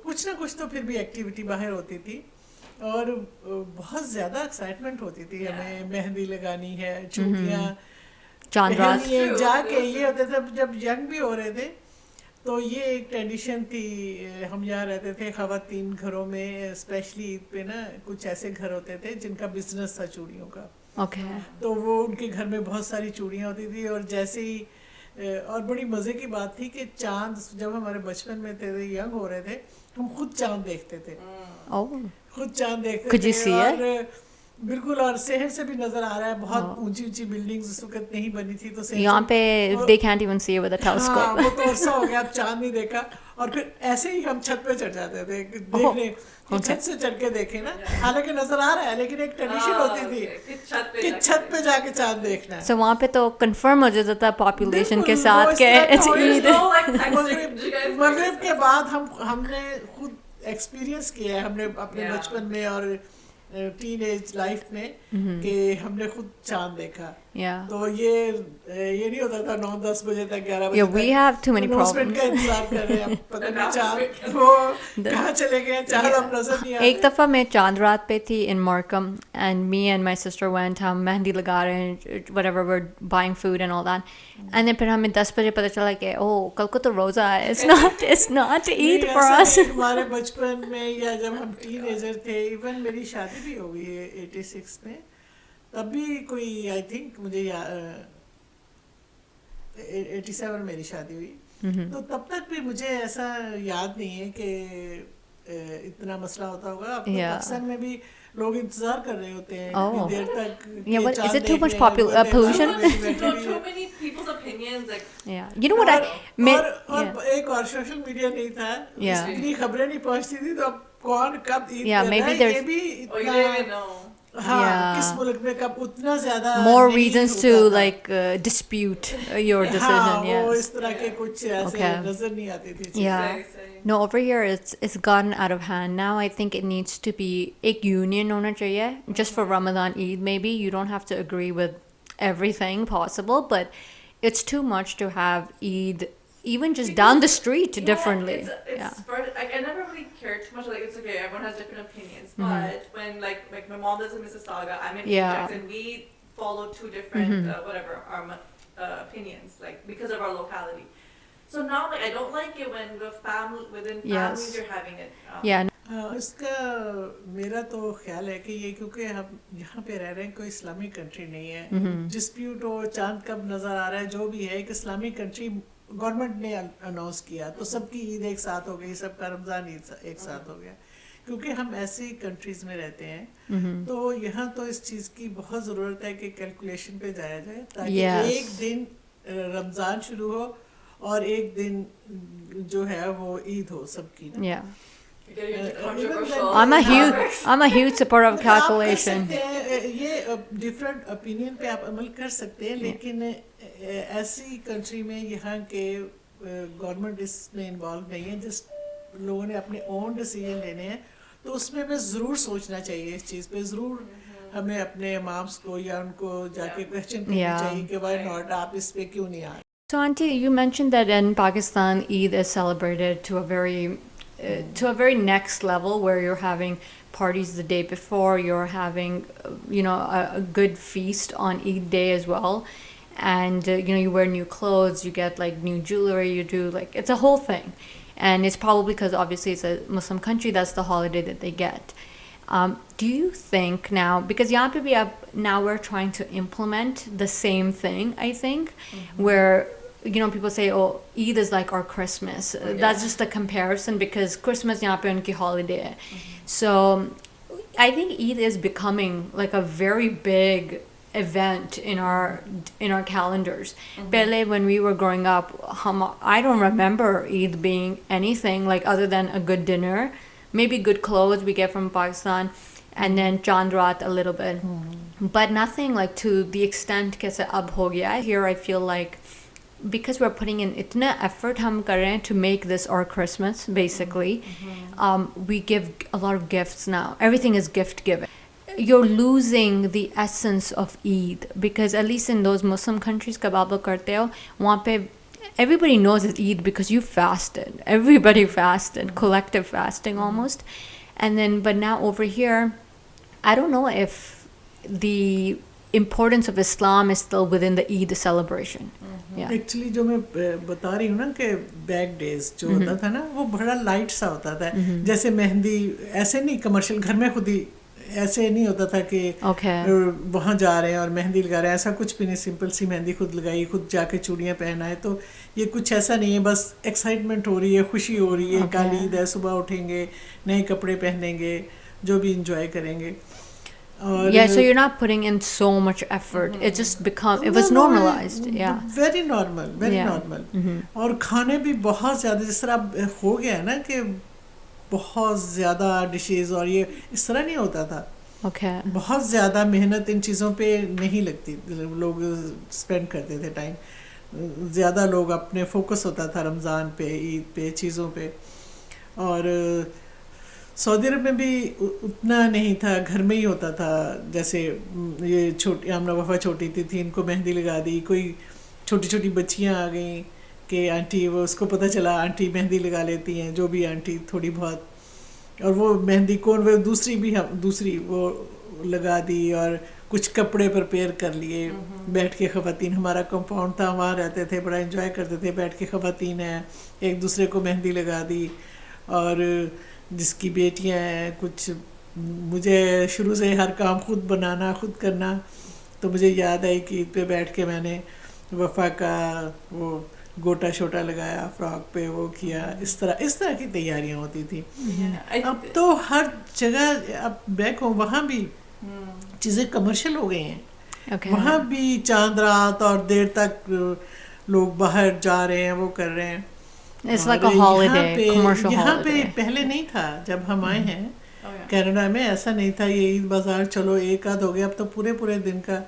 कुछ ना कुछ तो फिर भी एक्टिविटी बाहर होती थी, और बहुत ज़्यादा एक्साइटमेंट होती थी. हमें मेहंदी लगानी है, चूड़ियाँ, चांद रात जाके ये होते थे. जब यंग भी हो रहे थे तो ये एक ट्रेडिशन थी. हम यहाँ रहते थे ख़वातीन घरों में, स्पेशली ईद पे ना कुछ ऐसे घर होते थे जिनका बिजनेस था चूड़ियों का. तो वो उनके घर में बहुत सारी चूड़ियाँ होती थी. और जैसे ही और बड़ी मज़े की बात थी कि चांद, जब हमारे बचपन में थे, यंग हो रहे थे, हम खुद चांद देखते थे. खुद चांद देखते थे. और बिल्कुल, और शहर से भी नजर आ रहा है. बहुत ऊंची ऊंची बिल्डिंग्स उस वक्त नहीं बनी थी, तो यहाँ पे they can't even see it with a telescope. वो तो ऐसा हो गया, अब चांद नहीं देखा. और फिर ऐसे ही हम छत पे चढ़ जाते थे देखने, छत से चढ़ के देखे ना. हालांकि नजर आ रहा है, लेकिन एक ट्रेडिशन होती थी कि छत पे जाके चांद देखना है. So वहाँ पे तो कंफर्म हो जाता था पॉपुलेशन के साथ के it's Eid. मगरिब के बाद हमने खुद एक्सपीरियंस किया है, हमने अपने बचपन में और टीनेज लाइफ में, कि हमने खुद चांद देखा. तो ये नहीं होता था 9-10 बजे तक, 11 बजे तक. We have too many problems. का इंतजार कर रहे हैं, पता नहीं चांद वो कहाँ चले गए, चांद अब नजर नहीं आ रहे. एक दफ़ा मैं चांद रात पे थी in Markham, and me and my sister went, हम मेहंदी लगा रहे हैं, whatever, we're buying food and all that. And then फिर हमें 10 बजे पता चला कि कल को तो रोज़ा है. It's not Eid for us. हमारे बचपन में या जब हम टीनेजर थे, इवन मेरी शादी भी हो गई है 86 में, तब भी कोई, आई थिंक मुझे 87 मेरी शादी हुई, तो तब तक भी मुझे ऐसा याद नहीं है कि इतना मसला होता होगा. अब पाकिस्तान में भी लोग इंतजार कर रहे होते हैं इतनी देर तक. But is it too much pollution? Too many people's opinions, like. You know what और एक और सोशल मीडिया नहीं था, इतनी खबरें नहीं पहुंचती थी, तो अब कौन कब ईद कर रहा है, ये भी इतना. किस मुल्क में कब उतना ज़्यादा more reasons to like dispute your decision. वो इस तरह के कुछ ऐसे नजर नहीं आती थी. No, over here it's gotten out of hand. Now I think it needs to be एक union होना चाहिए, just for Ramadan Eid. Maybe you don't have to agree with everything possible, but it's too much to have Eid even just Because, down the street yeah, differently. it's like I never really cared too much. Like it's okay, everyone has different opinions. Mm-hmm. But when like my mom lives in Mississauga, I'm in Yeah. Ajax, and we follow two different Mm-hmm. whatever our opinions, like because of our locality. So now like I don't like it when the family within families Yes. you're having it. Yeah. इसका मेरा तो ख्याल है कि ये क्योंकि हम यहाँ पे रह रहे हैं कोई इस्लामिक कंट्री नहीं है Mm-hmm. डिस्प्यूट हो चांद कब नज़र आ रहा है जो भी है एक इस्लामिक कंट्री गवर्नमेंट ने अनाउंस किया तो सबकी ईद एक साथ हो गई सबका रमज़ान ईद एक साथ हो गया क्योंकि हम ऐसी कंट्रीज़ में रहते हैं Mm-hmm. तो यहाँ तो इस चीज़ की बहुत ज़रूरत है कि कैलकुलेशन पे जाया जाए ताकि Yes. एक दिन रमज़ान शुरू हो और एक दिन जो है वो ईद हो सबकी ना। Yeah. Get into even controversial then- I'm a huge supporter of मतलब आप कर calculation. सकते हैं, ये डिफरेंट ओपिनियन पे आप अमल कर सकते हैं लेकिन ऐसी कंट्री में यहाँ के गवर्नमेंट इसमें इन्वॉल्व नहीं है जिस लोगों ने अपने ओन डिसीजन लेने हैं तो उसमें हमें ज़रूर सोचना चाहिए इस चीज़ पे ज़रूर हमें अपने माम्स को या उनको जाके क्वेश्चन करना Yeah. चाहिए कि वाई नॉट आप इस पे क्यों नहीं आ रहे। So, Auntie, you mentioned that in Pakistan, Eid is celebrated to a very next level, where you're having parties the day before, you're having, a good feast on Eid day as well, and you wear new clothes, you get like new jewelry, you do like it's a whole thing, and it's probably because obviously it's a Muslim country, that's the holiday that they get. Do you think now, because यहाँ पे भी अब now we're trying to implement the same thing, I think, where people say, oh, Eid is like our Christmas. That's just a comparison because Christmas यहाँ पे उनकी holiday है. So I think Eid is becoming like a very big event in our calendars. Pehle, when we were growing up, I don't remember Eid being anything like other than a good dinner, maybe good clothes we get from Pakistan, and then Chand Raat a little bit, but nothing like to the extent kaise ab ho gaya. Here I feel like because we're putting in itna effort hum kar rahe hain to make this our Christmas basically, we give a lot of gifts now. Everything is gift giving. You're losing the essence of Eid because at least in those Muslim countries kab aap log karte ho wahan pe everybody knows it's Eid because you fasted. Everybody fasted, collective fasting almost. And then, but now over here, I don't know if the importance of Islam is still within the Eid celebration. Yeah. Actually जो मैं बता रही हूँ ना कि back days जो होता था ना वो बड़ा लाइट सा होता था जैसे मेहंदी ऐसे नहीं कमर्शियल घर में खुद ही ऐसे नहीं होता था कि वहाँ जा रहे हैं और मेहंदी लगा रहे हैं ऐसा कुछ भी नहीं सिंपल सी मेहंदी खुद लगाई खुद जाके चूड़ियाँ पहनाए तो ये कुछ ऐसा नहीं है बस एक्साइटमेंट हो रही है खुशी हो रही है कल ईद है सुबह उठेंगे नए कपड़े पहनेंगे जो भी इंजॉय करेंगे Yeah, so you're not putting in so much effort. It just it was normalized. Yeah. Very normal, very normal. और खाने भी बहुत ज़्यादा जिस तरह हो गया है ना कि बहुत ज़्यादा डिशेस और ये इस तरह नहीं होता था. Okay. बहुत ज़्यादा मेहनत इन चीज़ों पे नहीं लगती लोग स्पेंड करते थे टाइम ज़्यादा लोग अपने फोकस होता था रमज़ान पे ईद पे चीज़ों पे और सऊदी अरब में भी उतना नहीं था घर में ही होता था जैसे ये छोटी आमना वफ़ा छोटी थी इनको मेहंदी लगा दी कोई छोटी छोटी बच्चियां आ गई कि आंटी वो उसको पता चला आंटी मेहंदी लगा लेती हैं जो भी आंटी थोड़ी बहुत और वो मेहंदी कौन वो दूसरी वो लगा दी और कुछ कपड़े प्रिपेयर कर लिए बैठ के ख़वातीन हमारा कंपाउंड था वहाँ रहते थे बड़ा एंजॉय करते थे बैठ के ख़वातीन हैं एक दूसरे को मेहंदी लगा दी और जिसकी बेटियां हैं कुछ मुझे शुरू से हर काम खुद बनाना खुद करना तो मुझे याद आई कि ईद पे बैठ के मैंने वफ़ा का वो गोटा शोटा लगाया फ्रॉक पे वो किया इस तरह की तैयारियां होती थी अब तो हर जगह अब बैक हो वहाँ भी चीज़ें कमर्शियल हो गई हैं वहाँ भी चांद रात और देर तक लोग बाहर जा रहे हैं वो कर रहे हैं It's like a holiday, commercial यहाँ holiday. पे पहले नहीं था जब हम आए हैं कनाडा में ऐसा नहीं था ये ईद बाज़ार चलो एक आध हो गया अब तो पूरे दिन का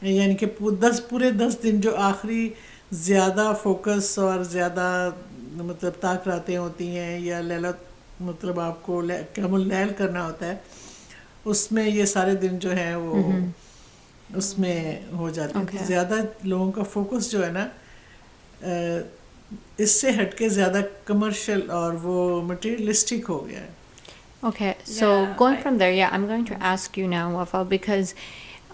यानी कि पूरे 10 दिन जो आखिरी ज़्यादा फोकस और ज़्यादा मतलब ताक रातें होती हैं या लैलत मतलब आपको क़यामुल लैल करना होता है उसमें ये सारे दिन जो हैं वो उसमें हो जाते हैं। Okay. तो ज़्यादा लोगों का फोकस जो है ना इससे हटके ज़्यादा कमर्शियल और वो मटेरियलिस्टिक हो गया है। Okay, so going from there, yeah, I'm going to ask you now, Wafa, because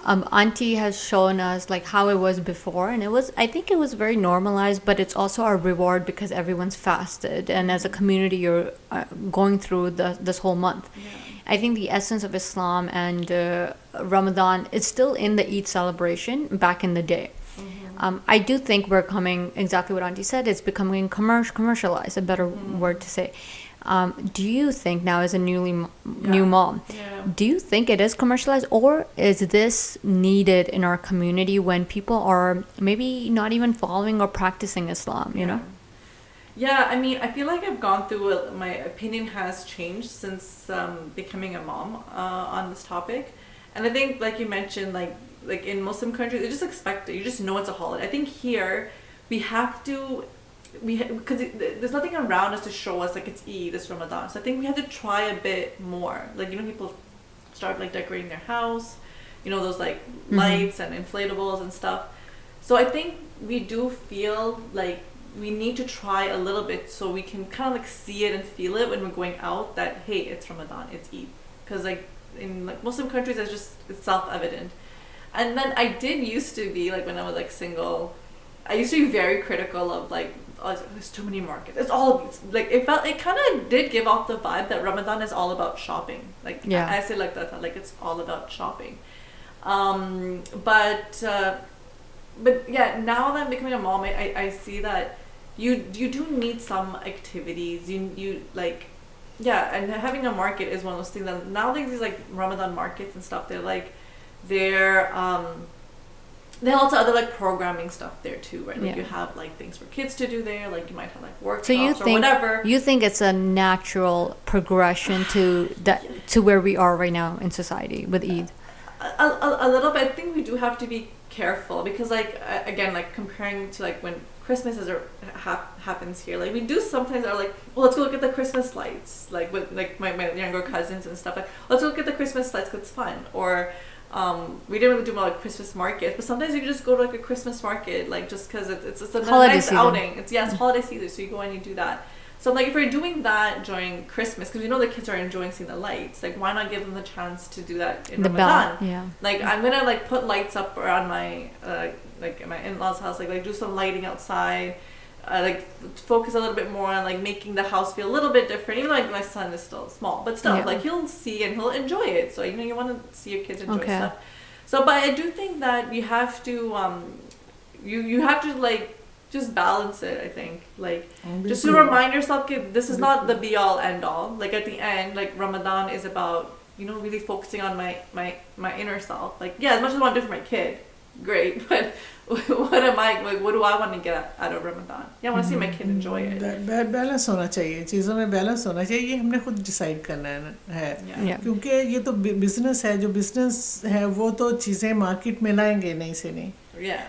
Auntie has shown us like how it was before, and I think it was very normalized, but it's also a reward because everyone's fasted, and as a community, you're going through this whole month. I think the essence of Islam and Ramadan is still in the Eid celebration back in the day. I do think we're coming, exactly what Auntie said, it's becoming commercialized, a better word to say. Do you think now, as a new mom, do you think it is commercialized, or is this needed in our community when people are maybe not even following or practicing Islam, you know? Yeah, I mean, I feel like I've gone through my opinion has changed since becoming a mom on this topic. And I think, like you mentioned, like in Muslim countries, they just expect it. You just know it's a holiday. I think here we have to, because there's nothing around us to show us like it's Eid, it's Ramadan. So I think we have to try a bit more. Like, you know, people start like decorating their house, you know, those like lights and inflatables and stuff. So I think we do feel like we need to try a little bit so we can kind of like see it and feel it when we're going out that, hey, it's Ramadan, it's Eid. Because like in like Muslim countries, it's self-evident. And then I did used to be like, when I was like single, I used to be very critical of like, oh, there's too many markets. It's like, it kind of did give off the vibe that Ramadan is all about shopping. Like, I say like that, like it's all about shopping. But yeah, now that I'm becoming a mom, I see that you do need some activities. You like, yeah, and having a market is one of those things that nowadays these like Ramadan markets and stuff, they also other like programming stuff there too, right? Like you have like things for kids to do there, like you might have like workshops or whatever. You think it's a natural progression to where we are right now in society with Eid? A little bit. I think we do have to be careful because like again, like comparing to like when Christmas happens here, like we do sometimes are like, well, let's go look at the Christmas lights, like with like my younger cousins and stuff, like let's look at the Christmas lights because it's fun. Or we didn't really do more like Christmas markets, but sometimes you can just go to like a Christmas market, like just because it's a nice outing. It's holiday season, so you go and you do that. So like if we're doing that during Christmas, because we know the kids are enjoying seeing the lights, like why not give them the chance to do that in Ramadan? Like I'm gonna like put lights up around my like in my in-laws' house, like do some lighting outside, like focus a little bit more on like making the house feel a little bit different. Even like my son is still small, but still like he'll see and he'll enjoy it. So you know you want to see your kids enjoy stuff. So but I do think that you have to you have to like just balance it. I think like just to remind yourself that this is not the be all end all. Like at the end, like Ramadan is about, you know, really focusing on my inner self. Like yeah, as much as I want to do for my kid, great, but what am I like? What do I want to get out of Ramadan? Yeah, I want to see my kid enjoy it. Balance होना चाहिए, चीज़ों में balance होना चाहिए. ये हमने खुद decide करना है क्योंकि ये तो बिजनेस है. जो बिजनेस है वो तो चीज़ें मार्केट में लाएंगे नहीं से नहीं.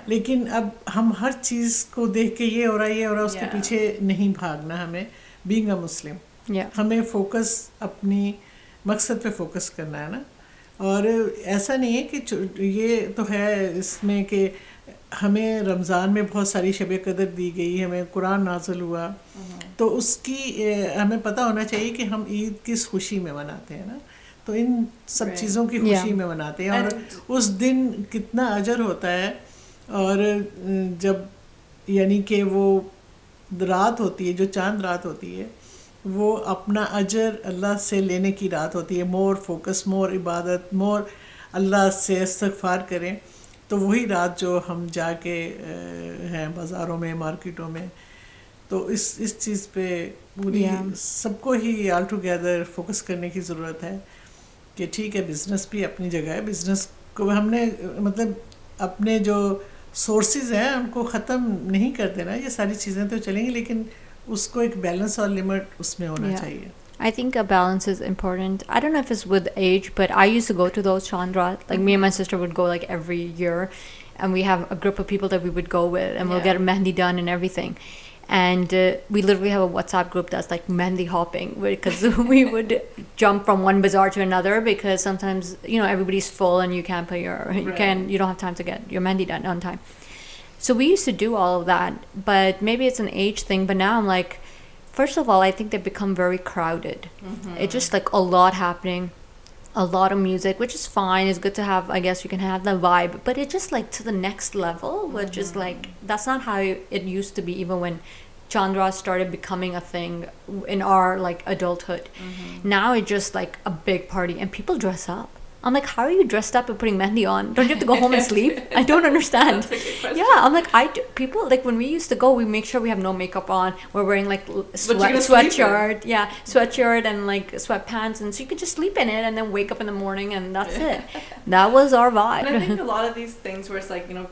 लेकिन अब हम हर चीज़ को देख के ये हो रहा है उसके पीछे नहीं भागना. हमें बीइंग अ मुस्लिम हमें फोकस अपनी मकसद पे फोकस करना है ना. और ऐसा नहीं है कि ये तो है इसमें कि हमें रमज़ान में बहुत सारी शब कदर दी गई, हमें कुरान नाज़िल हुआ, तो उसकी हमें पता होना चाहिए कि हम ईद किस खुशी में मनाते हैं ना. तो इन सब चीज़ों की खुशी में मनाते हैं और उस दिन कितना अजर होता है. और जब यानी कि वो रात होती है, जो चांद रात होती है, वो अपना अजर अल्लाह से लेने की रात होती है. मोर फोकस, मोर इबादत, मोर अल्लाह से इस्तग़फ़ार करें. तो वही रात जो हम जाके हैं बाज़ारों में, मार्केटों में, तो इस चीज़ पे पूरी सबको ही ऑल टुगेदर फोकस करने की ज़रूरत है कि ठीक है बिज़नेस भी अपनी जगह है. बिज़नेस को हमने मतलब अपने जो सोर्सेज हैं उनको ख़त्म नहीं कर देना. ये सारी चीज़ें तो चलेंगी लेकिन उसको एक बैलेंस और लिमिट उसमें होना चाहिए. I think a balance is important. I don't know if it's with age, but I used to go to those chandras. Like me and my sister would go like every year, and we have a group of people that we would go with, and we'll get mehndi done and everything. And we literally have a WhatsApp group that's like mehndi hopping, because we would jump from one bazaar to another, because sometimes, you know, everybody's full and you can't put you don't have time to get your mehndi done on time. So we used to do all of that, but maybe it's an age thing. But now I'm like, first of all, I think they've become very crowded. It's just like a lot happening, a lot of music, which is fine. It's good to have, I guess you can have the vibe, but it's just like to the next level, which is like, that's not how it used to be, even when Chandra started becoming a thing in our like adulthood. Now it's just like a big party and people dress up. I'm like, how are you dressed up and putting mehndi on? Don't you have to go home and sleep? I don't understand. That's a good question. Yeah, I'm like, people, like when we used to go, we make sure we have no makeup on. We're wearing like sweatshirt. Yeah, sweatshirt and like sweatpants. And so you could just sleep in it and then wake up in the morning and that's it. That was our vibe. And I think a lot of these things where it's like, you know,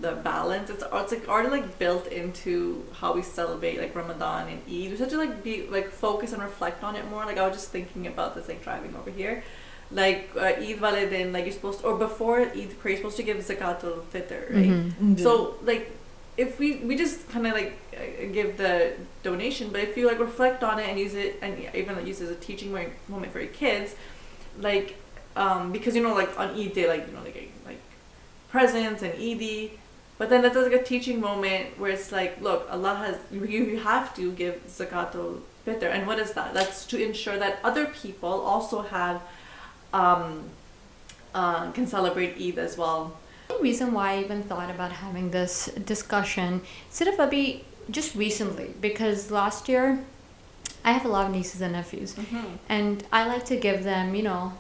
the balance, it's like already like built into how we celebrate like Ramadan and Eid. We have to like be like focus and reflect on it more. Like I was just thinking about this like driving over here. Like Eid wale din, like you're supposed to, or before Eid prayer, you're supposed to give zakatul fitr, right? So like if we just kind of like give the donation, but if you like reflect on it and use it, and even use it as a teaching moment for your kids, like because you know like on Eid day, like you know like presents and Eid, but then that's like a teaching moment where it's like, look, Allah has, you have to give zakatul fitr, and what is that? That's to ensure that other people also have can celebrate Eid as well. The reason why I even thought about having this discussion, instead of Abhi, just recently, because last year I have a lot of nieces and nephews, and I like to give them, you know,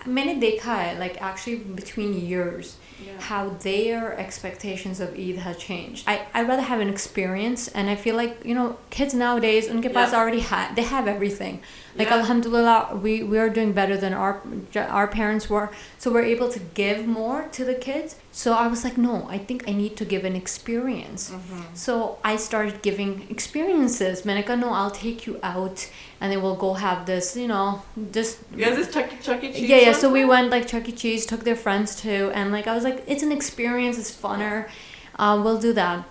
मैंने देखा है, like actually between years, how their expectations of Eid has changed. I'd rather have an experience, and I feel like, you know, kids nowadays, unke paas already they have everything. Like alhamdulillah, we are doing better than our parents were, so we're able to give more to the kids. So I was like, no, I think I need to give an experience. So I started giving experiences. मैंने कहा, no, I'll take you out, and then we'll go have this, you know, just. You guys, this Chuck E. Cheese. Yeah. So we went like Chuck E. Cheese, took their friends too, and like I was like, it's an experience, it's funner. We'll do that.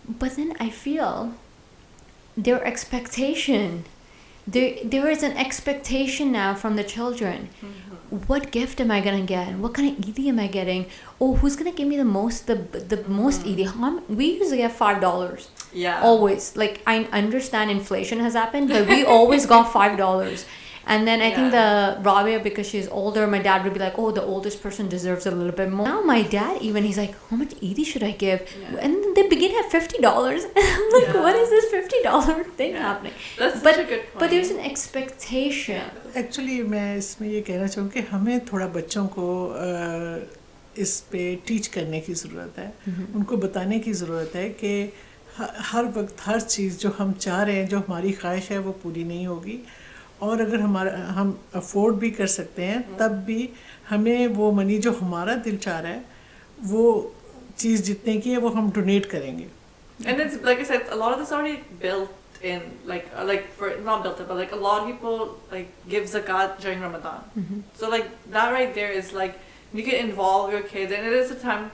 But then I feel their expectation. There is an expectation now from the children. What gift am I gonna get? What kind of Eid am I getting? Oh, who's gonna give me the most Eid? We usually get $5. Yeah. Always. Like I understand inflation has happened, but we always got $5. And then I think the Rabia, because she's older, my dad would be like, oh, the oldest person deserves a little bit more. Now my dad even, he's like, how much Eid should I give? And they begin at $50. I'm like, what is this $50 thing happening? That's such a good point. But there's an expectation. Actually, मैं इसमें ये कहना चाहूँ कि हमें थोड़ा बच्चों को इस पे टीच करने की ज़रूरत है. उनको बताने की ज़रूरत है कि हर वक्त हर चीज़ जो हम चाह रहे हैं, जो हमारी ख्वाहिश है, वो पूरी नहीं होगी. और अगर हम अफोर्ड भी कर सकते हैं, तब भी हमें वो मनी जो हमारा दिल चाह रहा है, वो चीज़ जितने की है वो हम डोनेट करेंगे. And it's like I said, a lot of this already built in, like for not built up, but like a lot of people like give zakat during Ramadan. So like that right there is like you can involve your kids, and it is a time,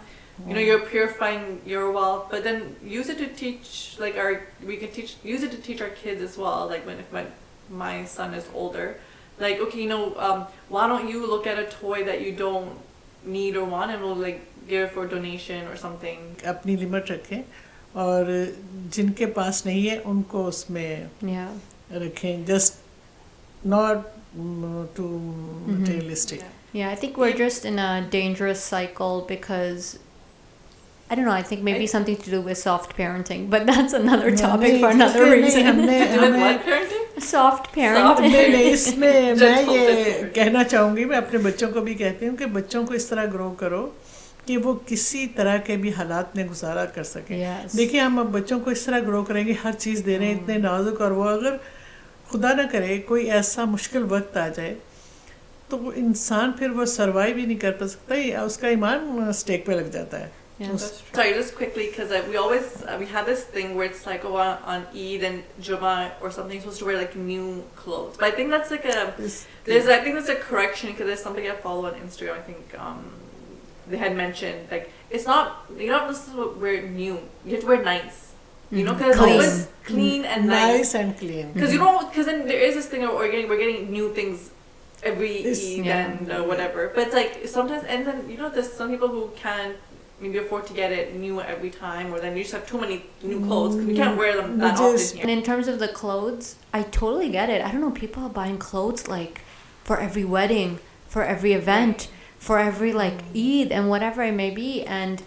you know, you're purifying your wealth, but then use it to teach like use it to teach our kids as well. Like if my son is older, like, okay, you know, why don't you look at a toy that you don't need or want, and we'll like give it for donation or something. अपनी limit रखें, और जिनके पास नहीं है उनको उसमें रखें, just not too materialistic. Yeah, I think we're just in a dangerous cycle because I don't know, I think maybe something to do with soft parenting, but that's another topic for another reason. What parenting? Soft parenting. नहीं, इसमें मैं ये कहना चाहूँगी, मैं अपने बच्चों को भी कहती हूँ कि बच्चों को इस तरह ग्रो करो कि वो किसी तरह के भी हालात में गुजारा कर सकें. देखिए, हम अब बच्चों को इस तरह ग्रो करेंगे, हर चीज़ दे रहे हैं इतने नाजुक, और वो अगर खुदा ना करे कोई ऐसा मुश्किल वक्त आ जाए तो वो इंसान फिर वो सर्वाइव ही नहीं कर सकता, उसका ईमान स्टेक पे लग जाता है. Sorry, just quickly, because we have this thing where it's like, oh, on Eid and Jummah or something, you're supposed to wear like new clothes. But I think that's like I think that's a correction, because there's somebody I follow on Instagram. I think they had mentioned like it's not, you don't have to wear new. You have to wear nice. You know, because Clean. always clean and nice. and clean. Because you know, because then there is this thing of we're getting new things every Eid and whatever. But it's like sometimes, and then you know, there's some people who can't maybe afford to get it new every time, or then you just have too many new clothes because we can't wear them that often here. And in terms of the clothes, I totally get it. I don't know, people are buying clothes like for every wedding, for every event, for every like Eid and whatever it may be, and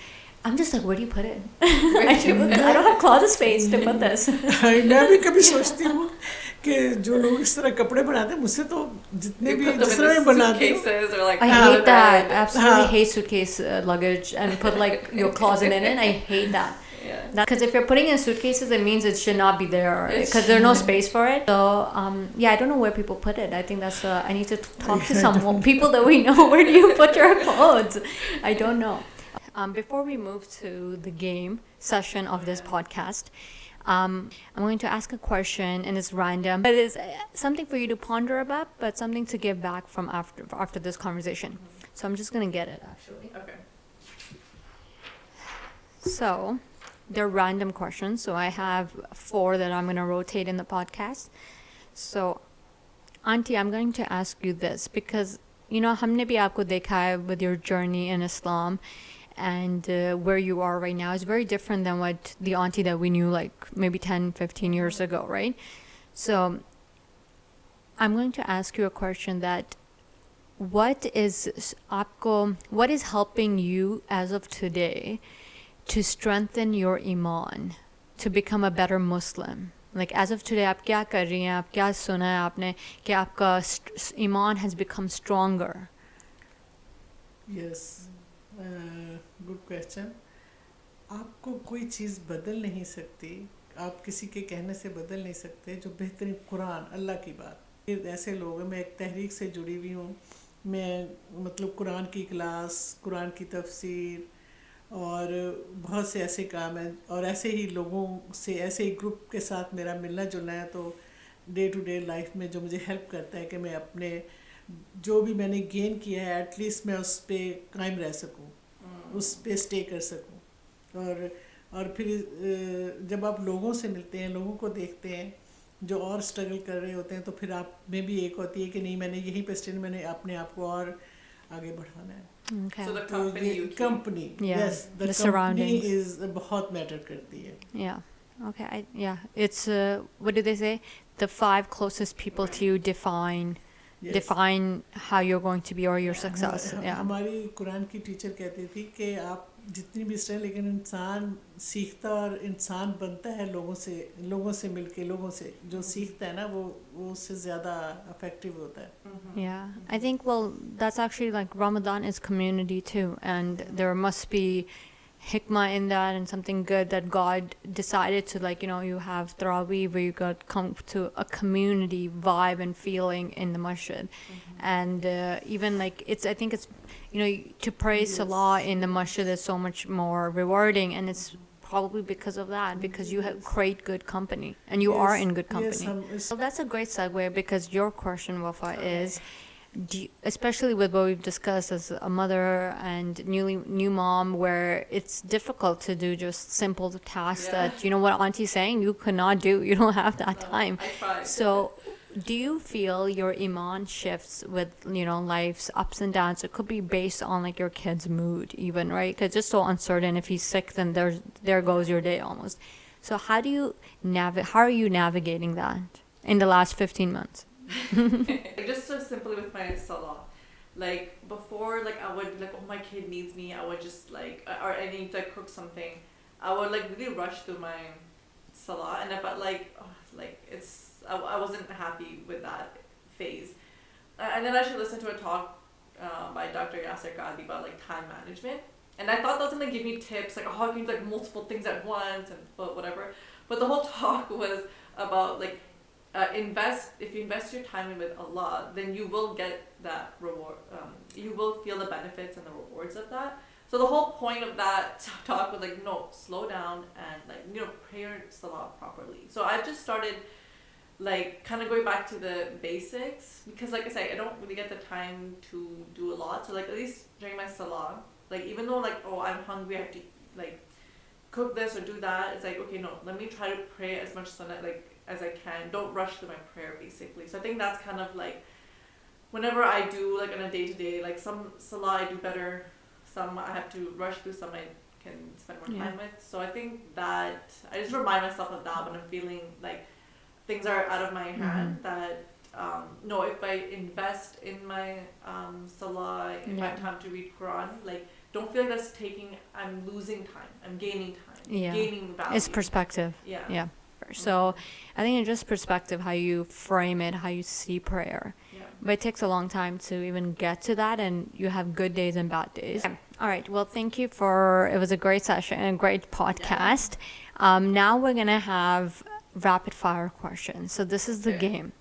I'm just like, where do you put it? I don't have closet space to put this. मैं भी कभी सोचती हूँ कि जो लोग इस तरह कपड़े बनाते हैं मुझसे तो जितने भी जिस तरह मैं बनाती हूँ like I hate that. Absolutely hate suitcase luggage and put like your closet in it. I hate that. Because if you're putting in suitcases, it means it should not be there because there's no space for it. So yeah, I don't know where people put it. I think that's I need to talk to some people that we know. Where do you put your clothes? I don't know. Before we move to the game session of this podcast, I'm going to ask a question, and it's random. It is something for you to ponder about, but something to give back from after this conversation. So I'm just going to get it, actually. Okay. So they're random questions. So I have 4 that I'm going to rotate in the podcast. So, Auntie, I'm going to ask you this because, you know, हमने भी आपको देखा है with your journey in Islam. And where you are right now is very different than what the auntie that we knew like maybe 10, 15 years ago, right? So I'm going to ask you a question that what is helping you as of today to strengthen your iman, to become a better Muslim? Like as of today, आप क्या कर रही हैं? आप क्या सुना है आपने कि आपका iman has become stronger? Yes. Good question. आपको कोई चीज़ बदल नहीं सकती, आप किसी के कहने से बदल नहीं सकते जो बेहतरीन कुरान अल्लाह की बात. ऐसे लोग हैं, मैं एक तहरीक से जुड़ी हुई हूँ. मैं मतलब कुरान की क्लास, कुरान की तफसीर और बहुत से ऐसे काम हैं और ऐसे ही लोगों से, ऐसे ही ग्रुप के साथ मेरा मिलना जुलना है. तो डे टू डे लाइफ में जो मुझे हेल्प करता है कि मैं अपने जो भी मैंने गेन किया है एटलीस्ट मैं उस पर कायम रह सकूं, उस पर स्टे कर सकूं. और फिर जब आप लोगों से मिलते हैं, लोगों को देखते हैं जो और स्ट्रगल कर रहे होते हैं, तो फिर आप में भी एक होती है कि नहीं, मैंने यहीं पे स्टे, मैंने अपने आप को और आगे बढ़ाना है. Okay. So the company you keep. Company, yes, the company surroundings is बहुत मैटर करती है. Yeah. Okay. It's what do they say? The 5 closest people to you define how you're going to be or your success. हमारी कुरान की teacher कहती थी कि आप जितनी भी स्ट्रेंथ, लेकिन इंसान सीखता और इंसान बनता है लोगों से मिलके, लोगों से जो सीखता है ना वो उससे ज़्यादा effective होता है. Yeah, I think, well, that's actually like Ramadan is community too, and there must be hikmah in that and something good that God decided to, like, you know, you have Tarawih where you got come to a community vibe and feeling in the masjid. And even like I think it's, you know, to pray Salah in the masjid is so much more rewarding, and it's probably because of that, because you have create good company and you are in good company. So that's a great segue, because your question, Wafa, is especially with what we've discussed as a mother and new mom, where it's difficult to do just simple tasks that, you know what Auntie's saying, you cannot do, you don't have that time. So do you feel your iman shifts with, you know, life's ups and downs? It could be based on like your kid's mood even, right? Because it's just so uncertain. If he's sick, then there goes your day almost. So how are you navigating that in the last 15 months? Just so simply with my salah, like before, like I would like, oh, my kid needs me, I would just like, or I need to cook something, I would like really rush through my salah, and I felt like, I wasn't happy with that phase. And then I actually listened to a talk by Dr. Yasser Qadi about like time management, and I thought that was gonna give me tips like how I can do like multiple things at once and whatever, but the whole talk was about like, if you invest your time in with Allah, then you will get that reward. You will feel the benefits and the rewards of that. So the whole point of that talk was like, no, slow down and like, you know, pray your salah properly. So I just started like kind of going back to the basics, because like I say, I don't really get the time to do a lot. So like at least during my salah, like even though like, oh, I'm hungry, I have to like cook this or do that. It's like, okay, no, let me try to pray as much sunnah like as I can. Don't rush through my prayer, basically. So I think that's kind of like whenever I do like on a day-to-day, like some salah I do better, some I have to rush through, some I can spend more time with. So I think that I just remind myself of that when I'm feeling like things are out of my hand, that no, if I invest in my salah, if I have time to read Quran, like don't feel like that's I'm losing time, I'm gaining time, gaining value. It's perspective. Yeah. So I think it's just perspective, how you frame it, how you see prayer. But it takes a long time to even get to that, and you have good days and bad days. All right. Well, thank you it was a great session and a great podcast. Now we're going to have rapid fire questions. So this is the game.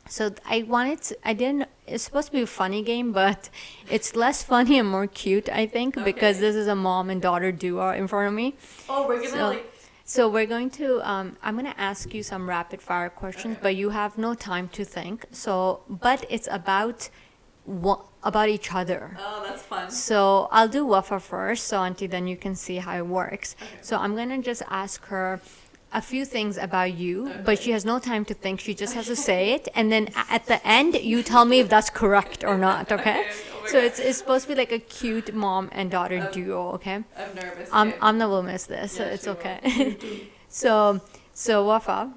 So it's supposed to be a funny game, but it's less funny and more cute, I think, because this is a mom and daughter duo in front of me. Oh, we're going to So we're going to, I'm going to ask you some rapid fire questions, but you have no time to think. But it's about each other. Oh, that's fun. So I'll do Wafa first, so Auntie, then you can see how it works. So I'm going to just ask her a few things about you, but she has no time to think. She just has to say it. And then at the end, you tell me if that's correct or not, okay? So it's supposed to be like a cute mom and daughter duo, okay? I'm nervous. I'm not will miss this, so it's okay. So Wafa,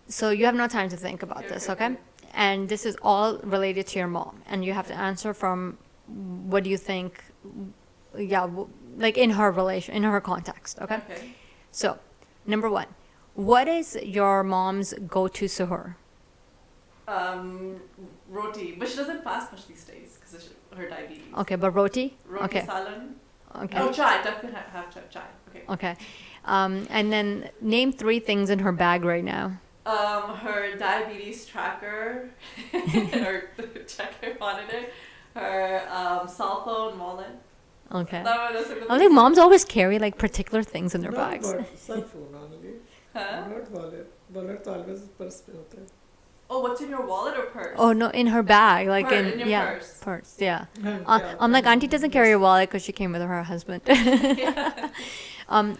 so you have no time to think about this, okay? And this is all related to your mom, and you have to answer from what do you think, like in her context, okay? So, number 1, what is your mom's go-to suhoor? Roti, but she doesn't fast much these days because of her diabetes. Okay, but roti? Roti salan. Okay. Oh, chai, definitely have chai. Okay. And then name 3 things in her bag right now. Her diabetes tracker, or checker monitor, her cell phone, wallet. Okay. I think moms always carry like particular things in their bags. Cell phone only. Not wallet. Wallet always purse mein hota hai. Oh, what's in your wallet or purse? Oh no, in her bag, like in your purse. Yeah. I'm like, Auntie doesn't carry a wallet because she came with her husband.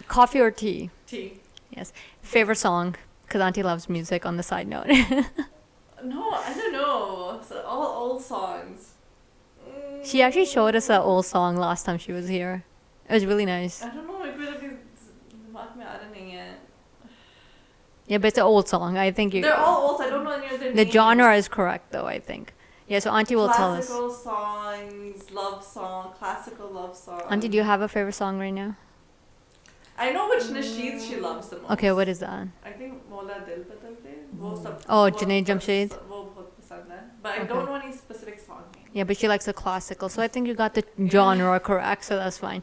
Coffee or tea? Tea. Yes. Favorite song? Because Auntie loves music. On the side note. No, I don't know. So all old songs. She actually showed us an old song last time she was here. It was really nice. I don't know. I don't know. Yeah, but it's an old song. I think they're all old. So I don't know any of their names. The genre is correct, though, I think. Yeah, so Auntie will tell us. Classical songs, love song, classical love song. Auntie, do you have a favorite song right now? I know which nasheed she loves the most. Okay, what is that? I think Mola Dil Badal De. वो सब. Oh, Junaid Jamshed. वो बहुत पसंद है. But I don't know any specific song name. Yeah, but she likes the classical, so I think you got the genre correct, so that's fine.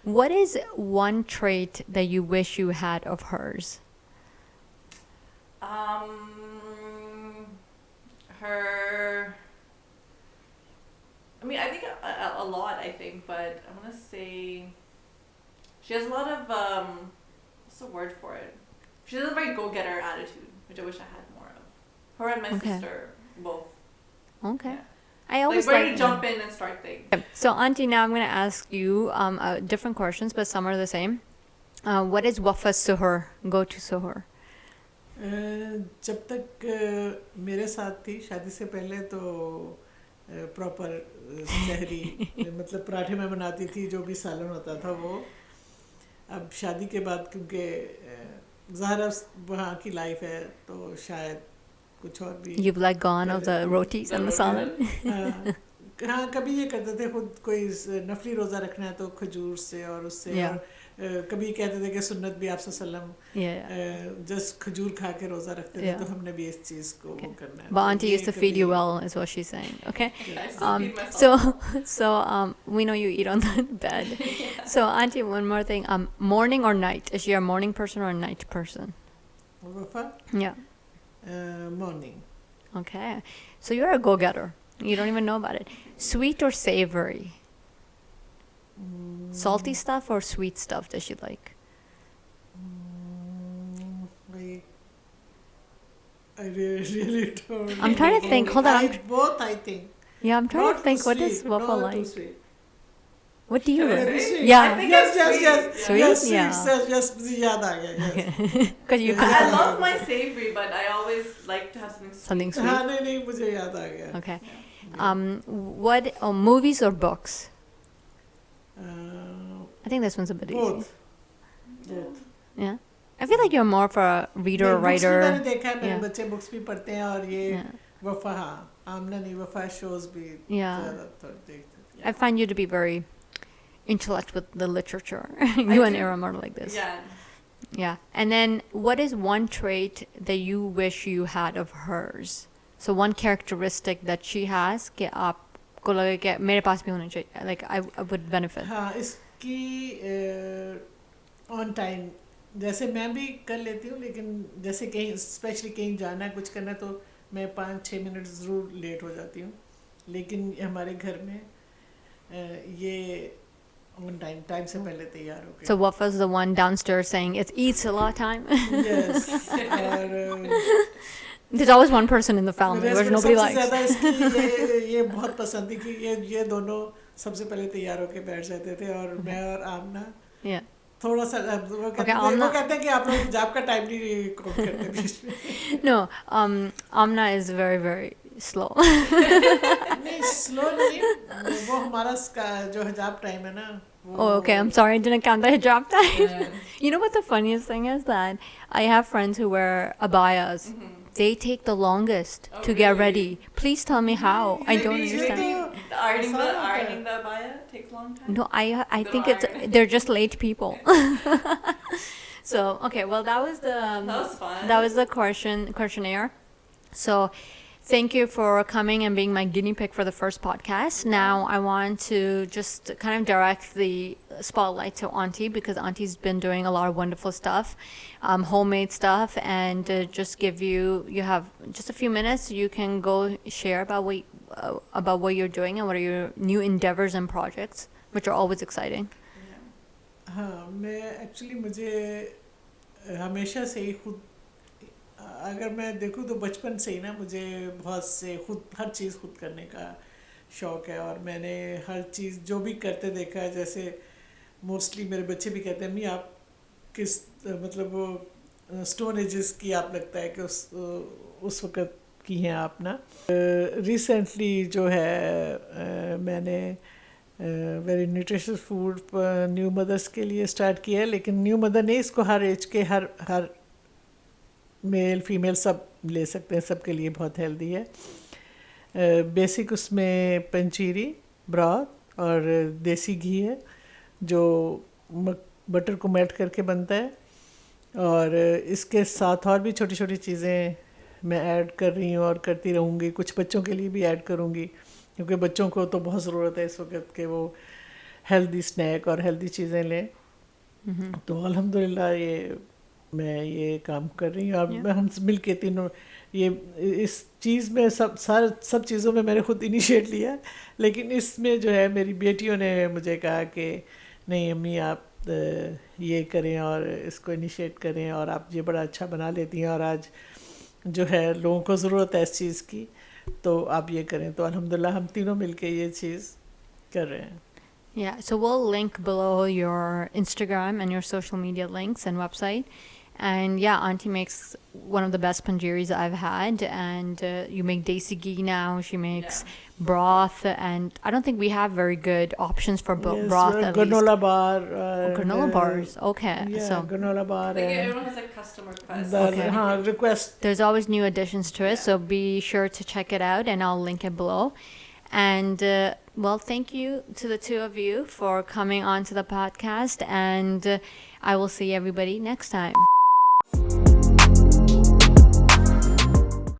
What is one trait that you wish you had of hers? Her. I mean, I think a lot. I think, but I want to say she has a lot of what's the word for it? She has a very go-getter attitude, which I wish I had more of. Her and my sister both. Okay. Yeah. I always ready to jump in and start things. So, Auntie, now I'm going to ask you different questions, but some are the same. What is Wafa's suhoor? Go-to suhoor? जब तक मेरे साथ थी शादी से पहले तो proper सहरी मतलब पराठे में बनाती थी जो भी सालन होता था वो अब शादी के बाद क्योंकि ज़ाहिर वहाँ की लाइफ है तो शायद कुछ और भी You've let gone of the rotis and the salad. हाँ कभी ये करते थे खुद कोई नफली रोज़ा रखना है तो खजूर से और उससे और कभी कहते थे कि सुन्नत भी आप सल्लम जस्ट खजूर खा के रोज़ा रखते थे तो हमने भी इस चीज़ को वो करना है. But Auntie used to feed you well is what she's saying. Okay. So we know you eat on the bed. So Auntie, one more thing. Morning or night? Is she a morning person or a night person? Wafa? Yeah. Morning. Okay. So you're a go-getter. You don't even know about it. Sweet or savory? Salty stuff or sweet stuff does she like? I really don't know. I'm trying to think. Hold on. Both, I think. Yeah, I'm trying to think. What does Wafa Wafa like? What do you like? Sweet? Yeah. I think Yes, it's yes, sweet. yes. Sweet? Yes, Yeah. sweet, yes, मुझे याद आ गया, yes. Because you Yeah. I cook love my savory, but I always like to have something sweet. something sweet. हाँ नहीं मुझे याद आ गया. Okay. What movies or books? I think this one's a bit Both. easy. Yeah. I feel like you're more of a reader or Books भी writer. मैंने देखा है, मेरे Yeah. बच्चे बुक्स भी पढ़ते हैं और ये Yeah. वफा हाँ आमना नहीं वफा शोज भी Yeah. ज़्यादातर देखते हैं. I find you to be very intellect with the literature. You and do. Aaron are like this. Yeah. Yeah. And then what is one trait that you wish you had of hers? So one characteristic that she has कि आपको लगे कि मेरे पास भी होना चाहिए. Like I would benefit. हाँ इसकी ऑन टाइम जैसे मैं भी कर लेती हूँ लेकिन जैसे कहीं स्पेशली कहीं जाना है कुछ करना है तो मैं 5-6 मिनट ज़रूर लेट हो जाती हूँ लेकिन हमारे घर में ये ऑन टाइम से पहले तैयार हो गए. So Wafa's the one downstairs saying it eats a lot of time. Yes, और There's always one person in the family मेरे where husband nobody सबसे likes. ज़्यादा इसकी ये बहुत पसंद थी कि ये दोनों सबसे पहले तैयार होके बैठ जाते थे और मैं और आमना Yeah. थोड़ा सा वो कहते हैं आमना- वो कहते हैं कि आप लोग जॉब का टाइम नहीं काउंट करते बीच में. No, Amna is very, very slow. नहीं स्लो नहीं वो हमारा जो हिजाब टाइम है ना वो Oh, okay. I'm sorry. I didn't count the hijab time. You know what the funniest thing is? That I have friends who wear abayas. They take the longest Oh, to get really? ready. Please tell me how. I don't Maybe- understand. maybe- The ironing the Some of ironing the abaya takes a long time. No, I They think don't it's iron. they're just late people. So okay, well that was the That was fun. that was the questionnaire. So thank you for coming and being my guinea pig for the first podcast. Now I want to just kind of direct the spotlight to Auntie because Auntie's been doing a lot of wonderful stuff, homemade stuff, and just give you have just a few minutes. You can go share about what you're doing and what are your new endeavors and projects, which are always exciting. हाँ मैं actually मुझे हमेशा से ही खुद अगर मैं देखूँ तो बचपन से ही ना मुझे बहुत से खुद हर चीज़ खुद करने का शौक़ है और मैंने हर चीज़ जो भी करते देखा है जैसे मोस्टली मेरे बच्चे भी कहते हैं मम्मी आप किस मतलब वो स्टोन एजेस की आप लगता है कि उस वक़्त की हैं आप ना. रिसेंटली जो है मैंने very nutritious food new mothers के लिए स्टार्ट किया है लेकिन न्यू मदर नहीं इसको हर एज के हर मेल फीमेल सब ले सकते हैं सबके लिए बहुत हेल्दी है. बेसिक उसमें पंजीरी ब्रॉथ और देसी घी है जो बटर को मेल्ट करके बनता है और इसके साथ और भी छोटी छोटी चीज़ें मैं ऐड कर रही हूँ और करती रहूँगी. कुछ बच्चों के लिए भी ऐड करूँगी क्योंकि बच्चों को तो बहुत ज़रूरत है इस वक्त के वो हेल्दी स्नैक और हेल्दी चीज़ें लें. तो अल्हम्दुलिल्लाह मैं ये काम कर रही हूँ और हम मिल के तीनों ये इस चीज़ में सब चीज़ों में मैंने खुद इनिशिएट लिया लेकिन इसमें जो है मेरी बेटियों ने मुझे कहा कि नहीं अम्मी आप ये करें और इसको इनिशिएट करें और आप ये बड़ा अच्छा बना लेती हैं और आज जो है लोगों को ज़रूरत है इस चीज़ की तो आप ये करें. तो अल्हम्दुलिल्लाह हम तीनों मिलके ये चीज़ कर रहे हैं. Yeah, so we'll link below your Instagram and your social media links and website. And yeah, Auntie makes one of the best panjeeris I've had. And you make desi ghee now. She makes broth. And I don't think we have very good options for Yes, broth at granola least. bar. Granola bars. Okay. Yeah, So granola bar. Like and everyone has a custom request. the request. there's always new additions to it. So be sure to check it out. And I'll link it below. And well, thank you to the two of you for coming on to the podcast. And I will see everybody next time.